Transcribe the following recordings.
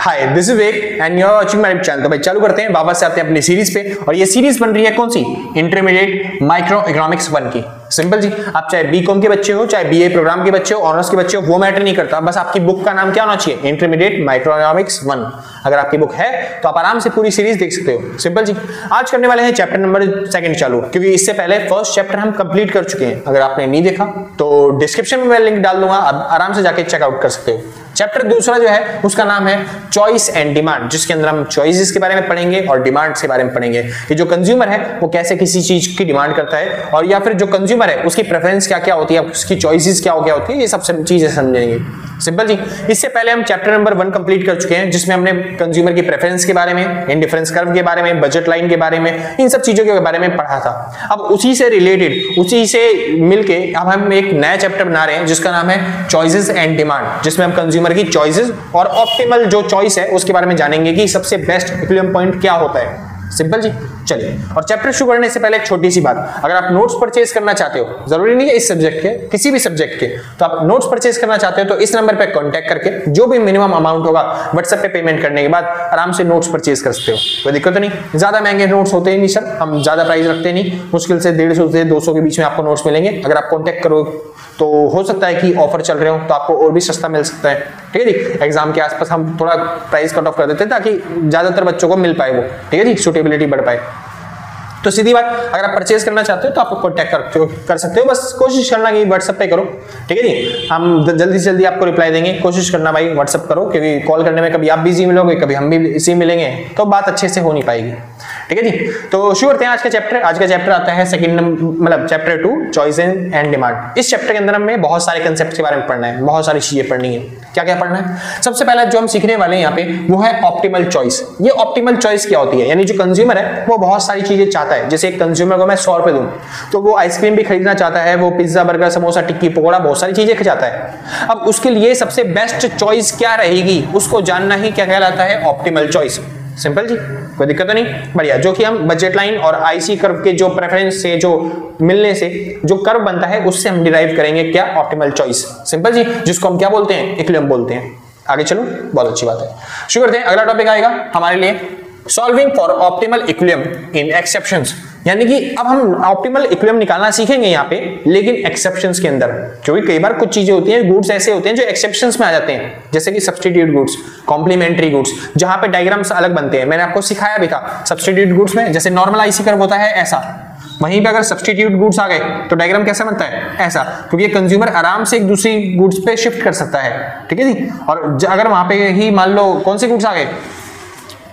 Hi, this is Vivek and you are watching my channel. तो भाई चालू करते हैं, वापस से आते हैं अपनी सीरीज पे। और ये सीरीज बन रही है कौन सी? इंटरमीडिएट माइक्रो इकोनॉमिक्स 1 की। सिंपल जी, आप चाहे बीकॉम के बच्चे हो, चाहे बीए प्रोग्राम के बच्चे हो, ऑनर्स के बच्चे हो, वो मैटर नहीं करता। बस आपकी बुक का नाम क्या होना चाहिए? Intermediate micro economics 1। अगर आपकी बुक है तो आप आराम से पूरी सीरीज देख सकते हो। सिंपल जी, आज करने वाले हैं चैप्टर नंबर 2 चालू, क्योंकि इससे पहले फर्स्ट चैप्टर हम कंप्लीट कर चुके हैं। अगर आपने नहीं देखा तो डिस्क्रिप्शन में मैं लिंक डाल दूंगा, आप आराम से जाके चेकआउट कर सकते हो। चैप्टर दूसरा जो है उसका नाम है चॉइस एंड डिमांड, जिसके अंदर हम चॉइसेस के बारे में पढ़ेंगे और डिमांड्स के बारे में पढ़ेंगे कि जो कंज्यूमर है वो कैसे किसी चीज की डिमांड करता है, और या फिर जो कंज्यूमर है उसकी प्रेफरेंस क्या क्या होती है, उसकी चॉइसेस क्या होती है, ये सब चीजें समझेंगे। सिंपल जी, इससे पहले हम चैप्टर नंबर 1 कंप्लीट कर चुके हैं, जिसमें हमने कंज्यूमर की प्रेफरेंस के बारे में, इंडिफरेंस कर्व के बारे में, बजट लाइन के बारे में, इन सब चीजों के बारे में पढ़ा था। अब उसी से रिलेटेड, उसी से मिलके अब हम एक नया चैप्टर बना रहे हैं जिसका नाम है चॉइसेस एंड डिमांड, जिसमें हम कंज्यूमर की चॉइसेस और ऑप्टिमल जो चॉइस है उसके बारे में जानेंगे कि सबसे बेस्ट इक्विलिब्रियम पॉइंट क्या होता है। सिंपल जी, चलिए। और चैप्टर शुरू करने से पहले एक छोटी सी बात, अगर आप नोट्स परचेज करना चाहते हो, जरूरी नहीं है इस सब्जेक्ट के, किसी भी सब्जेक्ट के, तो आप नोट्स परचेज करना चाहते हो तो इस नंबर पे कांटेक्ट करके जो भी मिनिमम अमाउंट होगा व्हाट्सएप पे पेमेंट करने के बाद आराम से नोट्स परचेज कर सकते हो। कोई दिक्कत नहीं, ज्यादा महंगे नोट्स होते ही नहीं सर, हम ज्यादा प्राइस रखते नहीं, मुश्किल से 150 से 200 के बीच में आपको नोट्स मिलेंगे। अगर आप कॉन्टेक्ट करो तो हो सकता है कि ऑफर चल रहे हो तो आपको और भी सस्ता मिल सकता है। ठीक है जी, एग्जाम के आसपास हम थोड़ा प्राइस कट ऑफ कर देते हैं ताकि ज्यादातर बच्चों को मिल पाए वो। ठीक है जी, सूटेबिलिटी बढ़ पाए। तो सीधी बात, अगर आप परचेज करना चाहते हो तो आप कॉन्टैक्ट कर सकते हो, बस कोशिश करना कि व्हाट्सएप पे करो। ठीक है जी, हम जल्दी से जल्दी आपको रिप्लाई देंगे, कोशिश करना भाई व्हाट्सएप करो, क्योंकि कॉल करने में कभी आप बिजी मिलोगे, कभी हम भी इसी मिलेंगे, तो बात अच्छे से हो नहीं पाएगी। ठीक है जी, तो शुरू करते हैं आज का चैप्टर। आज का चैप्टर आता है मतलब चैप्टर 2 चॉइस एंड डिमांड। इस चैप्टर के अंदर हमें बहुत सारे कंसेप्ट के बारे में पढ़ना है, बहुत सारी चीजें पढ़नी है। क्या क्या पढ़ना है? सबसे पहला जो हम सीखने वाले हैं यहाँ पे वो है ऑप्टिमल चॉइस। ये ऑप्टिमल चॉइस क्या होती है? यानी जो कंज्यूमर है वो बहुत सारी चीजें चाहता है। जैसे एक कंज्यूमर को मैं 100 रुपए दूं तो वो आइसक्रीम भी खरीदना चाहता है, वो पिज्जा, बर्गर, समोसा, टिक्की, पकौड़ा, बहुत सारी चीजें चाहता है। अब उसके लिए सबसे बेस्ट चॉइस क्या रहेगी उसको जानना ही क्या कहलाता है? Optimal choice. सिंपल जी, कोई दिक्कत तो नहीं, बढ़िया। जो कि हम बजट लाइन और आईसी कर्व के जो प्रेफरेंस से, जो मिलने से जो कर्व बनता है उससे हम डिराइव करेंगे क्या? Optimal choice. सिंपल जी, जिसको हम क्या बोलते हैं? इक्विलिब्रियम बोलते हैं। आगे चलो, बहुत अच्छी बात है, शुरू करते हैं। अगला टॉपिक आएगा हमारे लिए solving for optimal equilibrium in exceptions. यानी कि अब हम ऑप्टिमल इक्विलिब्रियम निकालना सीखेंगे यहाँ पे, लेकिन एक्सेप्शंस के अंदर, क्योंकि कई बार कुछ चीजें होती हैं, गुड्स ऐसे होते हैं जो एक्सेप्शंस में आ जाते हैं, जैसे कि सब्स्टिट्यूट गुड्स, कॉम्प्लीमेंट्री गुड्स, जहां पे डायग्राम्स अलग बनते हैं। मैंने आपको सिखाया भी था सब्स्टिट्यूट गुड्स में, जैसे नॉर्मल आईसी कर्व होता है ऐसा, वहीं पे अगर सब्स्टिट्यूट गुड्स आ गए तो डायग्राम कैसा बनता है? ऐसा, क्योंकि कंज्यूमर आराम से एक दूसरी गुड्स पे शिफ्ट कर सकता है। ठीक है जी, और अगर वहां पे ही मान लो कौन से गुड्स आ गए,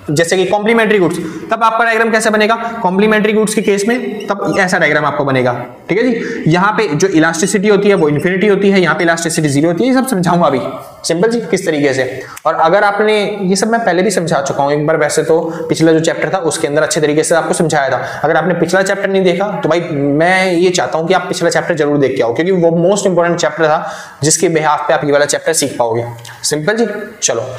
जैसे कि कॉम्प्लीमेंट्री गुड्स, तब आपका डायग्राम कैसा बनेगा? कॉम्प्लीमेंट्री गुड्स के केस में तब ऐसा डायग्राम आपको बनेगा। ठीक है जी, यहाँ पे जो इलास्टिसिटी होती है वो इन्फिनिटी होती है, यहाँ पे इलास्टिसिटी 0 होती है। ये सब समझाऊंगा अभी, सिंपल जी, किस तरीके से। और अगर आपने ये सब मैं पहले भी समझा चुका हूँ एक बार, वैसे तो पिछला जो चैप्टर था उसके अंदर अच्छे तरीके से आपको समझाया था। अगर आपने पिछला चैप्टर नहीं देखा तो भाई मैं ये चाहता हूँ कि आप पिछला चैप्टर जरूर देख के आओ, क्योंकि वो मोस्ट इंपॉर्टेंट चैप्टर था जिसके बिहाफ पे आप ये वाला चैप्टर सीख पाओगे। सिंपल जी, चलो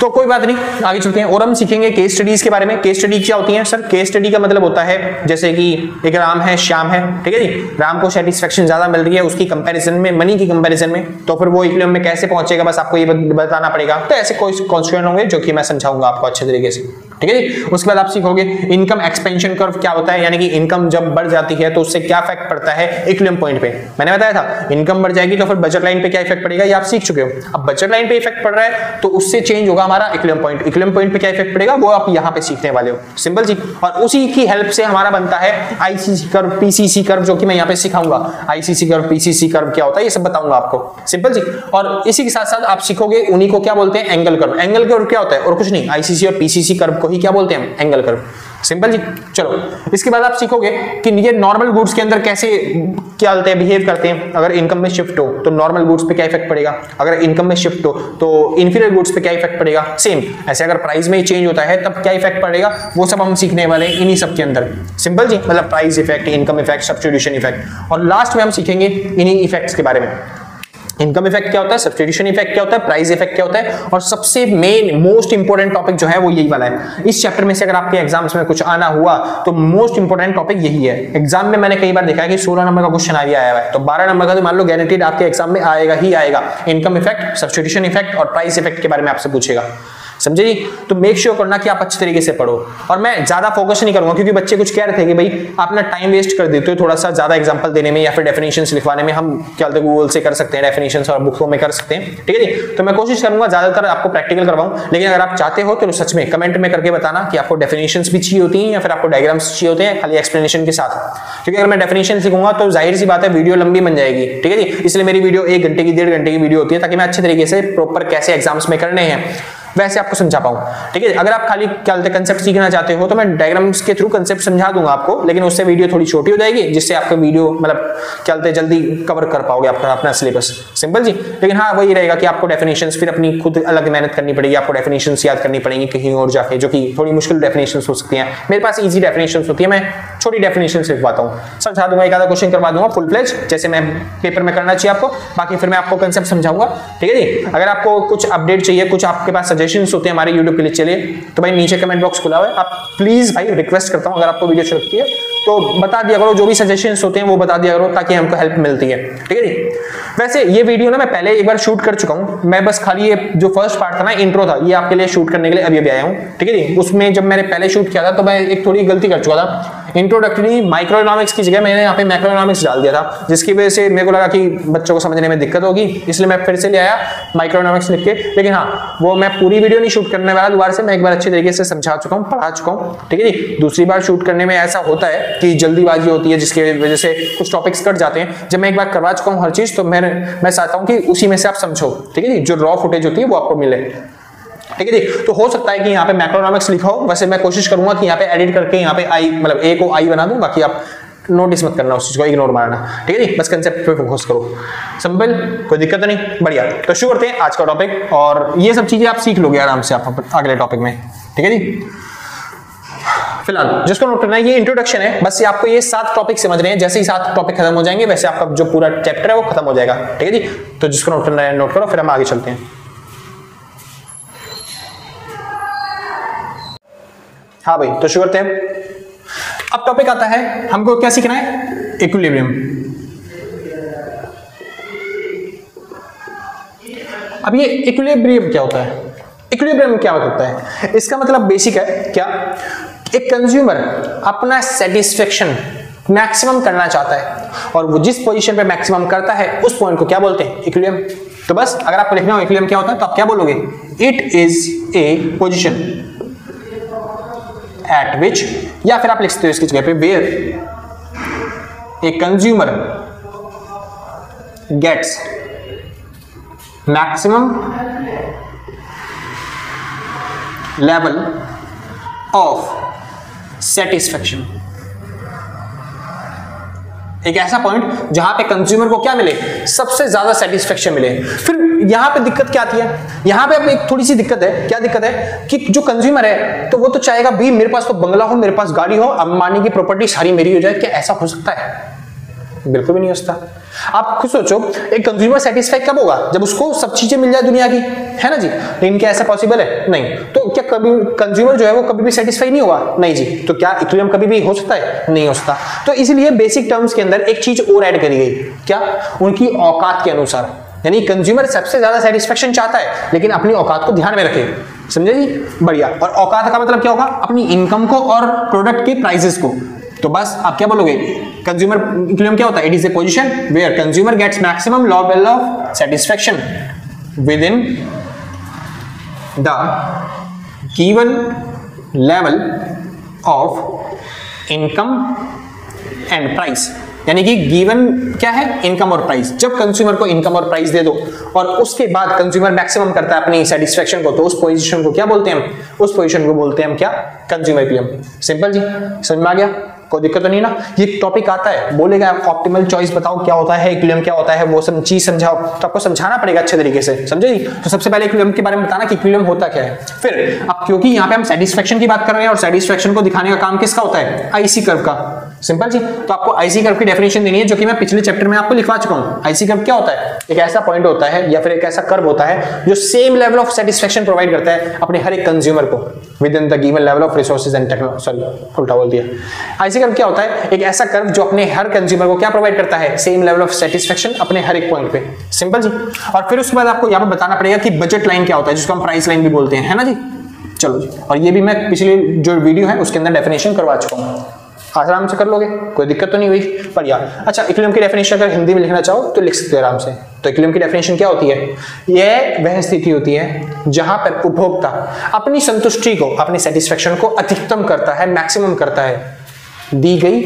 तो कोई बात नहीं, आगे चलते हैं। और हम सीखेंगे केस स्टडीज के बारे में। केस स्टडी क्या होती है सर? केस स्टडी का मतलब होता है जैसे कि एक राम है, श्याम है, ठीक है जी, राम को सेटिस्फेक्शन ज्यादा मिल रही है उसकी कंपैरिजन में, मनी की कंपैरिजन में, तो फिर वो इक्विलिब्रियम में कैसे पहुंचेगा, बस आपको ये बताना पड़ेगा। तो ऐसे कोई कॉन्स्टिट्यूएंट होंगे जो कि मैं समझाऊंगा आपको अच्छे तरीके से। ठीक है जी, उसके बाद आप सीखोगे इनकम एक्सपेंशन कर्व क्या होता है, यानी कि इनकम जब बढ़ जाती है तो उससे क्या इफेक्ट पड़ता है इक्विलिब्रियम पॉइंट पे। मैंने बताया था इनकम बढ़ जाएगी तो फिर बजट लाइन पे क्या इफेक्ट पड़ेगा, ये आप सीख चुके हो। अब बजट लाइन पे इफेक्ट पड़ रहा है तो उससे चेंज होगा हमारा इक्विलिब्रियम पॉइंट। इक्विलिब्रियम पॉइंट पे क्या इफेक्ट पड़ेगा वो आप यहाँ पे सीखने वाले हो। सिंपल जी, और उसी की हेल्प से हमारा बनता है आईसीसी कर्व, पीसीसी कर्व, जो कि मैं यहाँ पे सिखाऊंगा। आईसीसी कर्व, पीसीसी कर्व क्या होता है ये सब बताऊंगा आपको। सिंपल जी, और इसी के साथ साथ आप सीखोगे उन्हीं को क्या बोलते हैं? Angle curve. एंगल कर्व क्या होता है? और कुछ नहीं, आईसीसी और पीसीसी कर्व को ही क्या बोलते हैं? Angle curve. सिंपल जी, चलो इसके बाद आप सीखोगे कि ये नॉर्मल गुड्स के अंदर कैसे क्या होते हैं, बिहेव करते हैं। अगर इनकम में शिफ्ट हो तो नॉर्मल गुड्स पे क्या इफेक्ट पड़ेगा, अगर इनकम में शिफ्ट हो तो इंफीरियर गुड्स पे क्या इफेक्ट पड़ेगा। सेम ऐसे अगर प्राइस में चेंज होता है तब क्या इफेक्ट पड़ेगा, वो सब हम सीखने वाले हैं इन्हीं सब के अंदर। सिंपल जी, मतलब price effect, income effect, substitution effect, और लास्ट में हम सीखेंगे इन्हीं इफेक्ट्स के बारे में। इनकम इफेक्ट क्या होता है, सब्स्टिट्यूशन इफेक्ट क्या होता है, प्राइस इफेक्ट क्या होता है, और सबसे मेन मोस्ट इंपोर्टेंट टॉपिक जो है वो यही वाला है। इस चैप्टर में से अगर आपके एग्जाम्स में कुछ आना हुआ तो मोस्ट इंपोर्टेंट टॉपिक यही है। एग्जाम में मैंने कई बार देखा है कि 16 नंबर का क्वेश्चन आया है, तो 12 नंबर का तो मान लो गारंटीड आपके एग्जाम में आएगा ही आएगा। इनकम इफेक्ट, सब्स्टिट्यूशन इफेक्ट और प्राइस इफेक्ट के बारे में आपसे पूछेगा। समझे जी। तो मेक श्योर करना कि आप अच्छे तरीके से पढ़ो, और मैं ज्यादा फोकस नहीं करूंगा क्योंकि बच्चे कुछ कह रहे थे कि भाई आप ना टाइम वेस्ट कर देते हो थोड़ा सा ज्यादा एग्जांपल देने में या फिर डेफिनेशंस लिखवाने में। हम क्या बोलते हैं गूगल से कर सकते हैं डेफिनेशंस और बुकों में कर सकते हैं, ठीक है जी। तो मैं कोशिश करूंगा ज्यादातर आपको प्रैक्टिकल करवाऊं, लेकिन अगर आप चाहते हो तो सच में कमेंट में करके बताना कि आपको डेफिनेशंस भी चाहिए होती हैं या फिर आपको डायग्राम्स चाहिए होते हैं खाली एक्सप्लेनेशन के साथ। क्योंकि अगर मैं डेफिनेशन लिखूंगा तो जाहिर सी बात है वीडियो लंबी बन जाएगी, ठीक है जी। इसलिए मेरी वीडियो 1 घंटे की 1.5 घंटे की वीडियो होती है ताकि मैं अच्छे तरीके से प्रॉपर कैसे एग्जाम्स में करने हैं वैसे आपको समझा पाऊं, ठीक है। अगर आप खाली क्या बोलते हैं कंसेप्ट सीखना चाहते हो तो मैं डायग्राम्स के थ्रू कंसेप्ट समझा दूंगा आपको, लेकिन उससे वीडियो थोड़ी छोटी हो जाएगी जिससे आपका वीडियो मतलब क्या बोलते हैं जल्दी कवर कर पाओगे आपका अपना सिलेबस, सिंपल जी। लेकिन हाँ वही रहेगा कि आपको डेफिनेशंस फिर अपनी खुद अलग मेहनत करनी पड़ेगी, आपको डेफिनेशंस याद करनी पड़ेंगी कहीं और जाके, जो कि थोड़ी मुश्किल डेफिनेशंस हो सकती हैं। मेरे पास इजी डेफिनेशंस होती है, मैं छोटी डेफिनेशंस लिखवाता हूँ, समझा दूंगा, एक आधा क्वेश्चन करवा दूंगा फुल फ्लेज जैसे मैं पेपर में करना चाहिए आपको, बाकी फिर मैं आपको कंसेप्ट समझाऊंगा, ठीक है जी। अगर आपको कुछ अपडेट चाहिए, कुछ आपके पास सजेशंस होते हैं हमारे यूट्यूब के लिए चलिए, तो भाई नीचे कमेंट बॉक्स खुला हुआ है, आप प्लीज भाई रिक्वेस्ट करता हूं अगर आपको वीडियो अच्छी लगती है तो बता दिया करो, जो भी सजेशंस होते हैं वो बता दिया करो ताकि हमको हेल्प मिलती है, ठीक है जी। वैसे ये वीडियो ना मैं पहले एक बार शूट कर चुका हूं, मैं बस खाली ये जो फर्स्ट पार्ट था ना इंट्रो था, ये आपके लिए शूट करने के लिए अभी आया हूं, ठीक है जी। उसमें जब मैंने पहले शूट किया था तो मैं एक थोड़ी गलती कर चुका था, इंट्रोडक्टरी माइक्रो इकोनॉमिक्स की जगह मैंने यहाँ पे मैक्रो इकोनॉमिक्स डाल दिया था, जिसकी वजह से मेरे को लगा कि बच्चों को समझने में दिक्कत होगी, इसलिए मैं फिर से ले आया माइक्रो इकोनॉमिक्स लिख के। लेकिन हाँ वो मैं पूरी वीडियो नहीं शूट करने वाला दोबारा से, मैं एक बार अच्छे तरीके से समझा चुका हूँ, पढ़ा चुका हूँ, ठीक है जी। दूसरी बार शूट करने में ऐसा होता है कि जल्दीबाजी होती है जिसकी वजह से कुछ टॉपिक्स कट जाते हैं। जब मैं एक बार करवा चुका हूँ हर चीज तो मैं चाहता हूँ कि उसी में से आप समझो, ठीक है जी, जो रॉ फुटेज होती है वो आपको मिले, ठीक है जी। तो हो सकता है कि यहाँ पे मैक्रोइकोनॉमिक्स लिखा हो, वैसे मैं कोशिश करूंगा कि यहाँ पे एडिट करके यहाँ पे आई मतलब ए को आई बना दूं, बाकी आप नोटिस मत करना, उस चीज को इग्नोर मारना, ठीक है जी। बस कंसेप्ट पे फोकस करो, सिंपल, कोई दिक्कत तो नहीं, बढ़िया। तो शुरू करते हैं आज का टॉपिक, और ये सब चीजें आप सीख लोगे आराम से आप अगले टॉपिक में, ठीक है जी। फिलहाल जिसको नोट करना है ये इंट्रोडक्शन है, बस ये आपको ये 7 टॉपिक समझ रहे हैं, जैसे ही 7 टॉपिक खत्म हो जाएंगे वैसे आपका जो पूरा चैप्टर है वो खत्म हो जाएगा, ठीक है जी। तो जिसको नोट करना है नोट करो, फिर हम आगे चलते हैं। हाँ भाई तो शुरू करते हैं। अब टॉपिक आता है हमको क्या सीखना है, इक्विलिब्रियम। अब ये इक्विलिब्रियम क्या होता है, इक्विलिब्रियम क्या होता है, इसका मतलब बेसिक है क्या, एक कंज्यूमर अपना सेटिस्फेक्शन मैक्सिमम करना चाहता है और वो जिस पोजीशन पे मैक्सिमम करता है उस पॉइंट को क्या बोलते हैं, इक्विलिब्रियम। तो बस अगर आपको लिखना हो इक्विलिब्रियम क्या होता है तो आप क्या बोलोगे, it is a position at which, या फिर आप लिख सकते हो इसकी जगह पे where a consumer gets maximum level of satisfaction. एक ऐसा पॉइंट जहां पे कंज्यूमर को क्या मिले, सबसे ज्यादा सेटिस्फेक्शन मिले। फिर यहां पे दिक्कत क्या आती है, यहां पे अब एक थोड़ी सी दिक्कत है, क्या दिक्कत है कि जो कंज्यूमर है तो वो तो चाहेगा भी मेरे पास तो बंगला हो, मेरे पास गाड़ी हो, अंबानी की प्रॉपर्टी सारी मेरी हो जाए। क्या ऐसा हो सकता है? बिल्कुल भी नहीं हो सकता। आप खुद सोचो, एक कंज्यूमर सेटिस्फाइड कब होगा, जब उसको सब चीजें मिल जाए दुनिया की, है ना जी। लेकिन क्या ऐसा पॉसिबल है? नहीं। तो क्या कभी कंज्यूमर जो है वो कभी भी सेटिस्फाई नहीं होगा? नहीं जी। तो क्या इक्विलिब्रियम कभी भी हो सकता है? नहीं हो सकता। तो इसलिए बेसिक टर्म्स के अंदर एक चीज और ऐड करी गई, क्या, उनकी औकात के अनुसार। यानी कंज्यूमर सबसे ज्यादा सेटिस्फेक्शन चाहता है लेकिन अपनी औकात को ध्यान में रखे, समझे जी, बढ़िया। और औकात का मतलब क्या होगा, अपनी इनकम को और प्रोडक्ट के प्राइसेस को। तो बस आप क्या बोलोगे, कंज्यूमर इक्विलिब्रियम क्या होता है, it is a position where consumer gets maximum level of satisfaction within the given level of income and price. यानी कि गिवन क्या है, इनकम और प्राइस। जब कंज्यूमर को इनकम और प्राइस दे दो और उसके बाद कंज्यूमर मैक्सिमम करता है अपनी सेटिस्फेक्शन को, तो उस पोजीशन को क्या बोलते हैं हम, उस पोजीशन को बोलते हैं हम क्या, कंज्यूमर इक्विलिब्रियम। सिंपल जी, समझ में आ गया, कोई दिक्कत तो नहीं ना। ये टॉपिक आता है, बोलेगा ऑप्टिमल चॉइस बताओ क्या होता है, इक्विलिब्रियम क्या होता है, वो सब चीज समझाओ, तो आपको समझाना पड़ेगा अच्छे तरीके से, समझे जी। तो सबसे पहले इक्विलिब्रियम के बारे में बताना कि इक्विलिब्रियम होता क्या है। फिर अब क्योंकि यहाँ पे हम सेटिस्फेक्शन की बात कर रहे हैं और सेटिस्फेक्शन को दिखाने का काम किसका होता है, आईसी कर्व का। सिंपल जी, तो आपको आईसी कर्व की डेफिनेशन देनी है जो कि मैं पिछले चैप्टर में आपको लिखवा चुका हूं। आईसी कर्व क्या होता है, एक ऐसा पॉइंट होता है या फिर एक ऐसा कर्व होता है जो same level of satisfaction provide करता है अपने हर एक कंज्यूमर को with in the given level of resources and technology. Sorry, उल्टा बोल दिया। आईसी कर्व क्या होता है? एक ऐसा कर्व जो अपने हर कंज्यूमर को क्या प्रोवाइड करता है? सेम लेवल ऑफ सेटिस्फेक्शन अपने हर एक पॉइंट पे। सिंपल जी। और फिर उसके बाद आपको यहाँ पे बताना पड़ेगा कि बजट लाइन क्या होता है, जिसको हम प्राइस लाइन भी बोलते हैं, है ना जी। चलो जी, और ये भी मैं पिछली जो वीडियो है उसके अंदर डेफिनेशन करवा चुका हूँ, आराम से कर लोगे, कोई दिक्कत तो नहीं हुई। पर यार अच्छा, इक्विलिब्रियम की डेफिनेशन अगर हिंदी में लिखना चाहो तो लिख सकते हो आराम से। तो इक्विलिब्रियम की डेफिनेशन क्या होती है? यह वह स्थिति होती है जहां पर उपभोक्ता अपनी संतुष्टि को, अपनी सेटिस्फेक्शन को अधिकतम करता है, मैक्सिमम करता है दी गई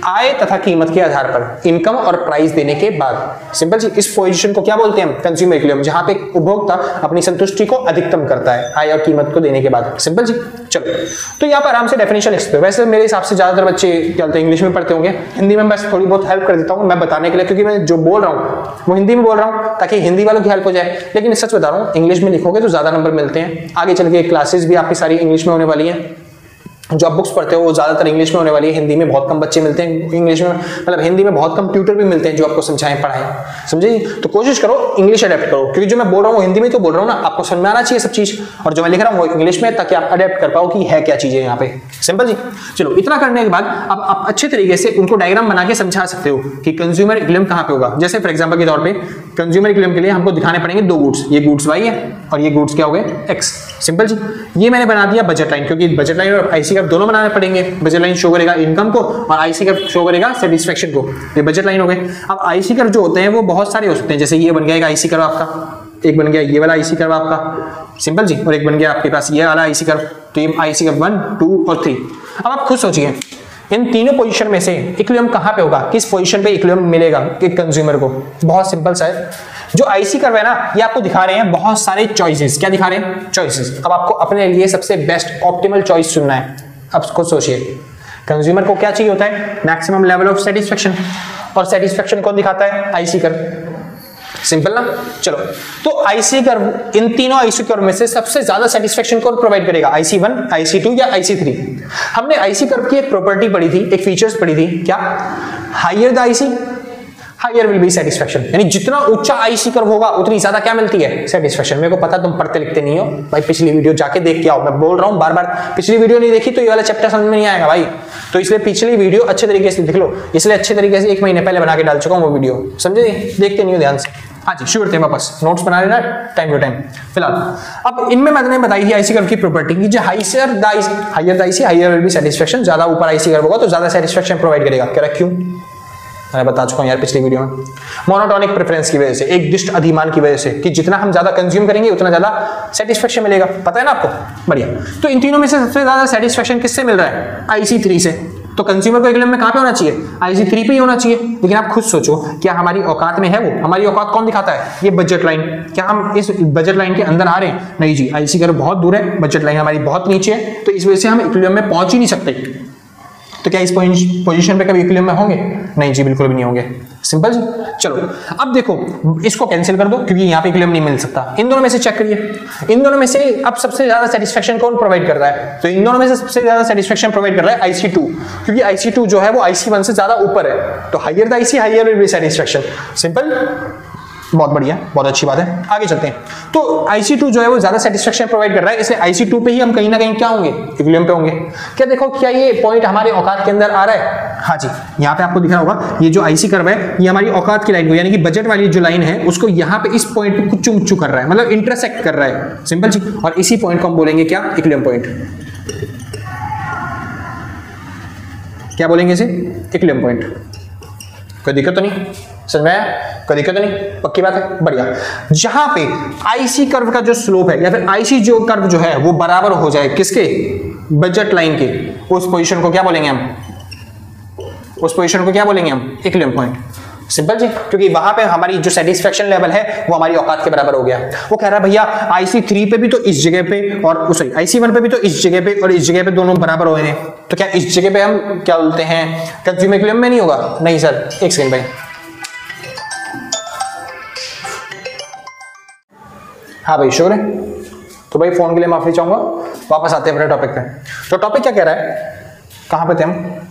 आय तथा कीमत के आधार पर, इनकम और प्राइस देने के बाद। सिंपल जी। इस पोजीशन को क्या बोलते हैं हम? कंज्यूमर इक्विलिब्रियम, जहां पे उपभोक्ता अपनी संतुष्टि को अधिकतम करता है आय और कीमत को देने के बाद। सिंपल जी। चलो, तो यहाँ पर आराम से डेफिनेशन लिख सकते हो। वैसे मेरे हिसाब से ज्यादातर बच्चे क्या बोलते हैं, इंग्लिश में पढ़ते होंगे, हिंदी में बस थोड़ी बहुत हेल्प कर देता हूँ मैं बताने के लिए, क्योंकि मैं जो बोल रहा हूँ वो हिंदी में बोल रहा हूँ ताकि हिंदी वालों की हेल्प हो जाए। लेकिन सच बता रहा हूँ, इंग्लिश में लिखोगे तो ज्यादा नंबर मिलते हैं। आगे चल के क्लासेस भी आपकी सारी इंग्लिश में होने वाली है, जो आप बुक्स पढ़ते हो वो ज्यादातर इंग्लिश में होने वाली है। हिंदी में बहुत कम बच्चे मिलते हैं इंग्लिश में, मतलब हिंदी में बहुत कम ट्यूटर भी मिलते हैं जो आपको समझाएं पढ़ाएं, समझे। तो कोशिश करो इंग्लिश अडेप्ट करो, क्योंकि जो मैं बोल रहा हूँ हिंदी में तो बोल रहा हूँ ना, आपको समझ में आना चाहिए सब चीज, और जो मैं लिख रहा हूँ वो इंग्लिश में, ताकि आप अडेप्ट कर पाओ कि है क्या चीजें यहाँ पे। सिंपल जी। चलो, इतना करने के बाद अब आप अच्छे तरीके से उनको डायग्राम बना के समझा सकते हो कि कंज्यूमर इक्विलिब्रियम कहाँ पे होगा। जैसे फॉर एग्जाम्पल के तौर पर कंज्यूमर इक्विलिब्रियम के लिए हमको दिखाने पड़ेंगे दो गुड्स, ये गुड्स वाई है और ये गुड्स क्या हो गए एक्स। सिंपल जी। ये मैंने बना दिया बजट लाइन, क्योंकि बजट लाइन और आईसी कर्व दोनों बनाने पड़ेंगे। बजट लाइन शो करेगा इनकम को और आईसी कर्व शो करेगा सेटिस्फेक्शन को। ये बजट लाइन हो गए। अब आईसी कर्व जो होते हैं वो बहुत सारे हो सकते हैं, जैसे ये बन गया एक आईसी कर्व आपका, एक बन गया ये वाला आईसी कर्व आपका, सिंपल जी, और एक बन गया आपके पास ये वाला आईसी कर्व। तो ये आईसी कर्व 1, 2 और 3। अब आप खुद सोचिए इन तीनों पोजीशन में से इक्विलिब्रियम कहां पे होगा, किस पोजीशन पे इक्विलिब्रियम मिलेगा एक कंज्यूमर को? बहुत सिंपल सा है। जो आईसी कर्व है ना, ये आपको दिखा रहे हैं बहुत सारे चॉइसेस। क्या दिखा रहे हैं? चॉइसेस। अब आपको अपने लिए सबसे बेस्ट ऑप्टिमल चॉइस चुनना है। अब खुद सोचिए, कंज्यूमर को क्या चाहिए होता है? मैक्सिमम लेवल ऑफ सेटिस्फेक्शन, और सेटिस्फेक्शन कौन दिखाता है? IC curve. सिंपल ना। चलो, तो आईसी कर्व, इन तीनों आईसी कर्व में से सबसे ज्यादा सेटिस्फेक्शन कौन प्रोवाइड करेगा? IC1, IC2 या IC3? हमने आईसी कर्व की एक प्रॉपर्टी पढ़ी थी, एक फीचर्स पढ़ी थी, क्या? Higher the IC higher will be satisfaction, यानी जितना ऊंचा आईसी कर्व होगा उतनी ज्यादा क्या मिलती है? सेटिस्फेक्शन। मेरे को पता तुम पढ़ते लिखते नहीं हो भाई, पिछली वीडियो जाके देख के आओ। मैं बोल रहा हूं बार बार, पिछली वीडियो नहीं देखी तो ये वाला चैप्टर समझ में नहीं आएगा भाई। तो इसलिए पिछली वीडियो अच्छे तरीके से देख लो, इसलिए अच्छे तरीके से 1 महीने पहले बना के डाल चुका हूं वो वीडियो, समझे? देखते नहीं हो ध्यान से। हाँ जी, शुरू करते हैं वापस, नोट्स बना लेना टाइम टू टाइम। फिलहाल अब इनमें मैंने बताई थी आईसी कर्व की प्रॉपर्टी की, जो higher the IC higher will be satisfaction, ज्यादा ऊपर आईसी कर्व होगा तो ज्यादा सेटिस्फेक्शन प्रोवाइड करेगा। कह रहा क्यों? मैंने बता चुका हूं यार पिछली वीडियो में। मोनोटोनिक प्रेफरेंस की वजह से, एक दिष्ट अधिमान की वजह से, कि जितना हम ज्यादा कंज्यूम करेंगे उतना ज्यादा सेटिस्फेक्शन मिलेगा। पता है ना आपको? बढ़िया। तो इन तीनों में से सबसे ज्यादा सेटिस्फेक्शन किससे मिल रहा है? IC3 से। तो कंज्यूमर को इक्विलिब्रियम में कहां पे होना चाहिए? IC3 पे ही होना चाहिए। लेकिन आप खुद सोचो, क्या हमारी औकात में है वो? हमारी औकात कौन दिखाता है? ये बजट लाइन। क्या हम इस बजट लाइन के अंदर आ रहे हैं? नहीं जी, आईसी कर्व बहुत दूर है, बजट लाइन हमारी बहुत नीचे है, तो इस वजह से हम इक्विलिब्रियम में पहुंच ही नहीं सकते। तो क्या इस पोजीशन पे कभी इक्विलिब्रियम में होंगे? नहीं जी, बिल्कुल भी नहीं होंगे। सिंपल जी। चलो, अब देखो इसको कैंसिल कर दो, क्योंकि यहाँ पे इक्विलिब्रियम नहीं मिल सकता। इन दोनों में से चेक करिए, इन दोनों में से अब सबसे ज्यादा सेटिस्फेक्शन कौन प्रोवाइड कर रहा है? तो इन दोनों में से सबसे ज्यादा सेटिस्फेक्शन प्रोवाइड कर रहा है IC2, क्योंकि IC2 जो है वो IC1 से ज्यादा ऊपर है। तो higher the IC higher will be satisfaction. Simple, बहुत बढ़िया, बहुत अच्छी बात है। आगे चलते हैं। तो IC2 जो है वो ज्यादा सेटिस्फेक्शन प्रोवाइड कर रहा है, इसलिए IC2 पे ही हम कहीं ना कहीं क्या होंगे? इक्विलिब्रियम पे होंगे। क्या देखो, क्या ये पॉइंट हमारे औकात के अंदर आ रहा है? हाँ जी, यहाँ पे आपको दिख रहा होगा ये जो आईसी कर्व है, ये हमारी औकात की लाइन को, यानी कि बजट वाली जो लाइन है उसको यहाँ पे इस पॉइंट पे कुछ चुम कर रहा है, मतलब इंटरसेक्ट कर रहा है। सिंपल जी। और इसी पॉइंट को हम बोलेंगे क्या? Equilibrium point. क्या बोलेंगे इसे? Equilibrium point. कोई दिक्कत तो नहीं? समझ में आया? कोई दिक्कत नहीं? पक्की बात है, बढ़िया। जहां पे आईसी कर्व का जो स्लोप है या फिर आईसी जो कर्व जो है वो बराबर हो जाए किसके? बजट लाइन के, उस पोजीशन को क्या बोलेंगे हम? उस पोजीशन को क्या बोलेंगे हम? Equilibrium point. सिंपल जी। क्योंकि वहां पे हमारी जो सेटिस्फेक्शन लेवल है वो हमारी औकात के बराबर हो गया। वो कह रहा है भैया IC3 पे भी तो इस जगह पे, और सॉरी IC1 पे भी तो इस जगह पे और इस जगह पे दोनों बराबर हो गए हैं, तो क्या इस जगह पे हम क्या बोलते हैं कंज्यूमर इक्विलिब्रियम में नहीं होगा? नहीं सर, एक सेकंड भाई। हाँ भाई, श्योर है? तो भाई फोन के लिए माफी चाहूंगा। वापस आते हैं अपने टॉपिक पे। तो टॉपिक क्या कह रहा है? कहां पे थे हम?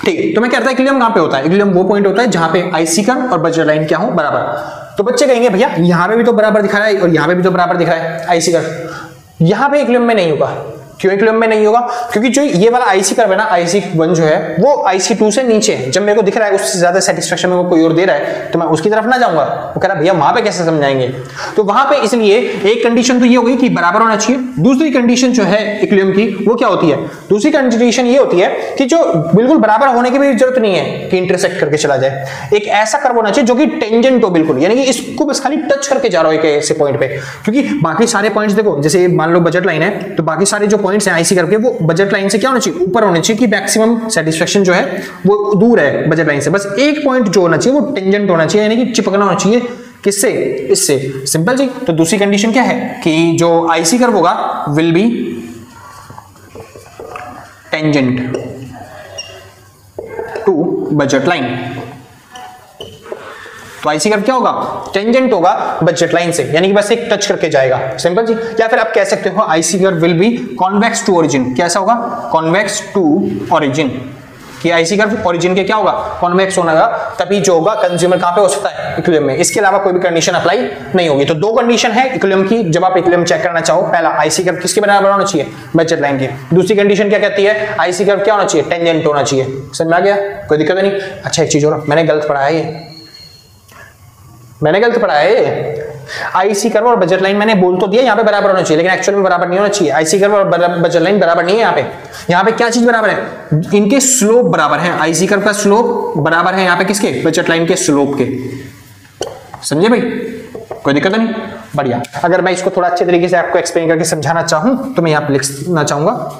ठीक, तो मैं कहता है इक्विलिब्रियम कहां पे होता है? इक्विलिब्रियम वो पॉइंट होता है जहां पे आईसी कर्व और बजट लाइन क्या हो? बराबर। तो बच्चे कहेंगे भैया यहां पे भी तो बराबर दिखा रहा है और यहां पे भी तो बराबर दिख रहा है आईसी कर्व, यहां पे इक्विलिब्रियम में नहीं होगा। क्यों इक्विलिब्रियम में नहीं होगा? क्योंकि जो ये वाला आईसी कर्व है ना, IC1 जो है वो IC2 से नीचे है। जब मेरे को दिख रहा है उससे ज्यादा सेटिस्फेक्शन में वो कोई और दे रहा है तो मैं उसकी तरफ ना जाऊंगा। वो कह रहा भैया वहां पे कैसे समझाएंगे? तो वहां पे इसलिए एक कंडीशन तो ये होगी कि बराबर होना चाहिए। दूसरी कंडीशन जो है इक्विलिब्रियम की वो क्या होती है? दूसरी कंडीशन ये होती है कि जो बिल्कुल बराबर होने की भी जरूरत नहीं है कि इंटरसेक्ट करके चला जाए। एक ऐसा कर्व होना चाहिए जो कि टेंजेंट हो बिल्कुल, यानी कि इसको बस खाली टच करके जा रहा हो एक ऐसे पॉइंट पे। क्योंकि बाकी सारे पॉइंट्स देखो, जैसे मान लो बजट लाइन है तो बाकी सारे जो पॉइंट्स हैं आईसी कर्व के वो बजट लाइन से क्या होना चाहिए? ऊपर होने चाहिए कि मैक्सिमम सेटिस्फेक्शन जो है वो दूर है बजट लाइन से। बस एक पॉइंट जो होना चाहिए वो टेंजेंट होना चाहिए, यानी कि चिपकना होना चाहिए। किससे? इससे। सिंपल जी। तो दूसरी कंडीशन क्या है कि जो आईसी कर्व होगा will be tangent to budget line. तो आईसी कर्व क्या होगा? टेंजेंट होगा बजट लाइन से, यानी कि बस एक टच करके जाएगा। सिंपल जी। या फिर आप कह सकते हो IC curve will be convex to origin. कैसा होगा? Convex to origin. कि आईसी कर्व ओरिजिन के क्या होगा? कॉन्वेक्स होगा, तभी जो होगा कंज्यूमर कहां पे हो सकता है? इक्विलिब्रियम में। इसके अलावा कोई भी कंडीशन अप्लाई नहीं होगी। तो दो कंडीशन है इक्विलिब्रियम की जब आप इक्विलिब्रियम चेक करना चाहो। पहला, आईसी कर्व किसके बराबर होना चाहिए? बजट लाइन की। दूसरी कंडीशन क्या कहती है? आईसी कर्व क्या होना चाहिए? टेंजेंट होना चाहिए। समझ में आ गया? कोई दिक्कत नहीं। अच्छा एक चीज और, मैंने गलत पढ़ा है ये, मैंने गलत पढ़ा है। आईसी कर्व और बजट लाइन मैंने बोल तो दिया यहाँ पे बराबर होना चाहिए, लेकिन एक्चुअल में बराबर नहीं होना चाहिए। आईसी कर्व और बजट लाइन बराबर नहीं है यहाँ पे। यहाँ पे क्या चीज बराबर है? इनके स्लोप बराबर है। आईसी कर्व का स्लोप बराबर है यहाँ पे किसके? बजट लाइन के स्लोप के। समझे भाई? कोई दिक्कत नहीं। बढ़िया। अगर मैं इसको थोड़ा अच्छे तरीके से आपको एक्सप्लेन करके समझाना चाहूं तो मैं यहाँ पे लिखना चाहूंगा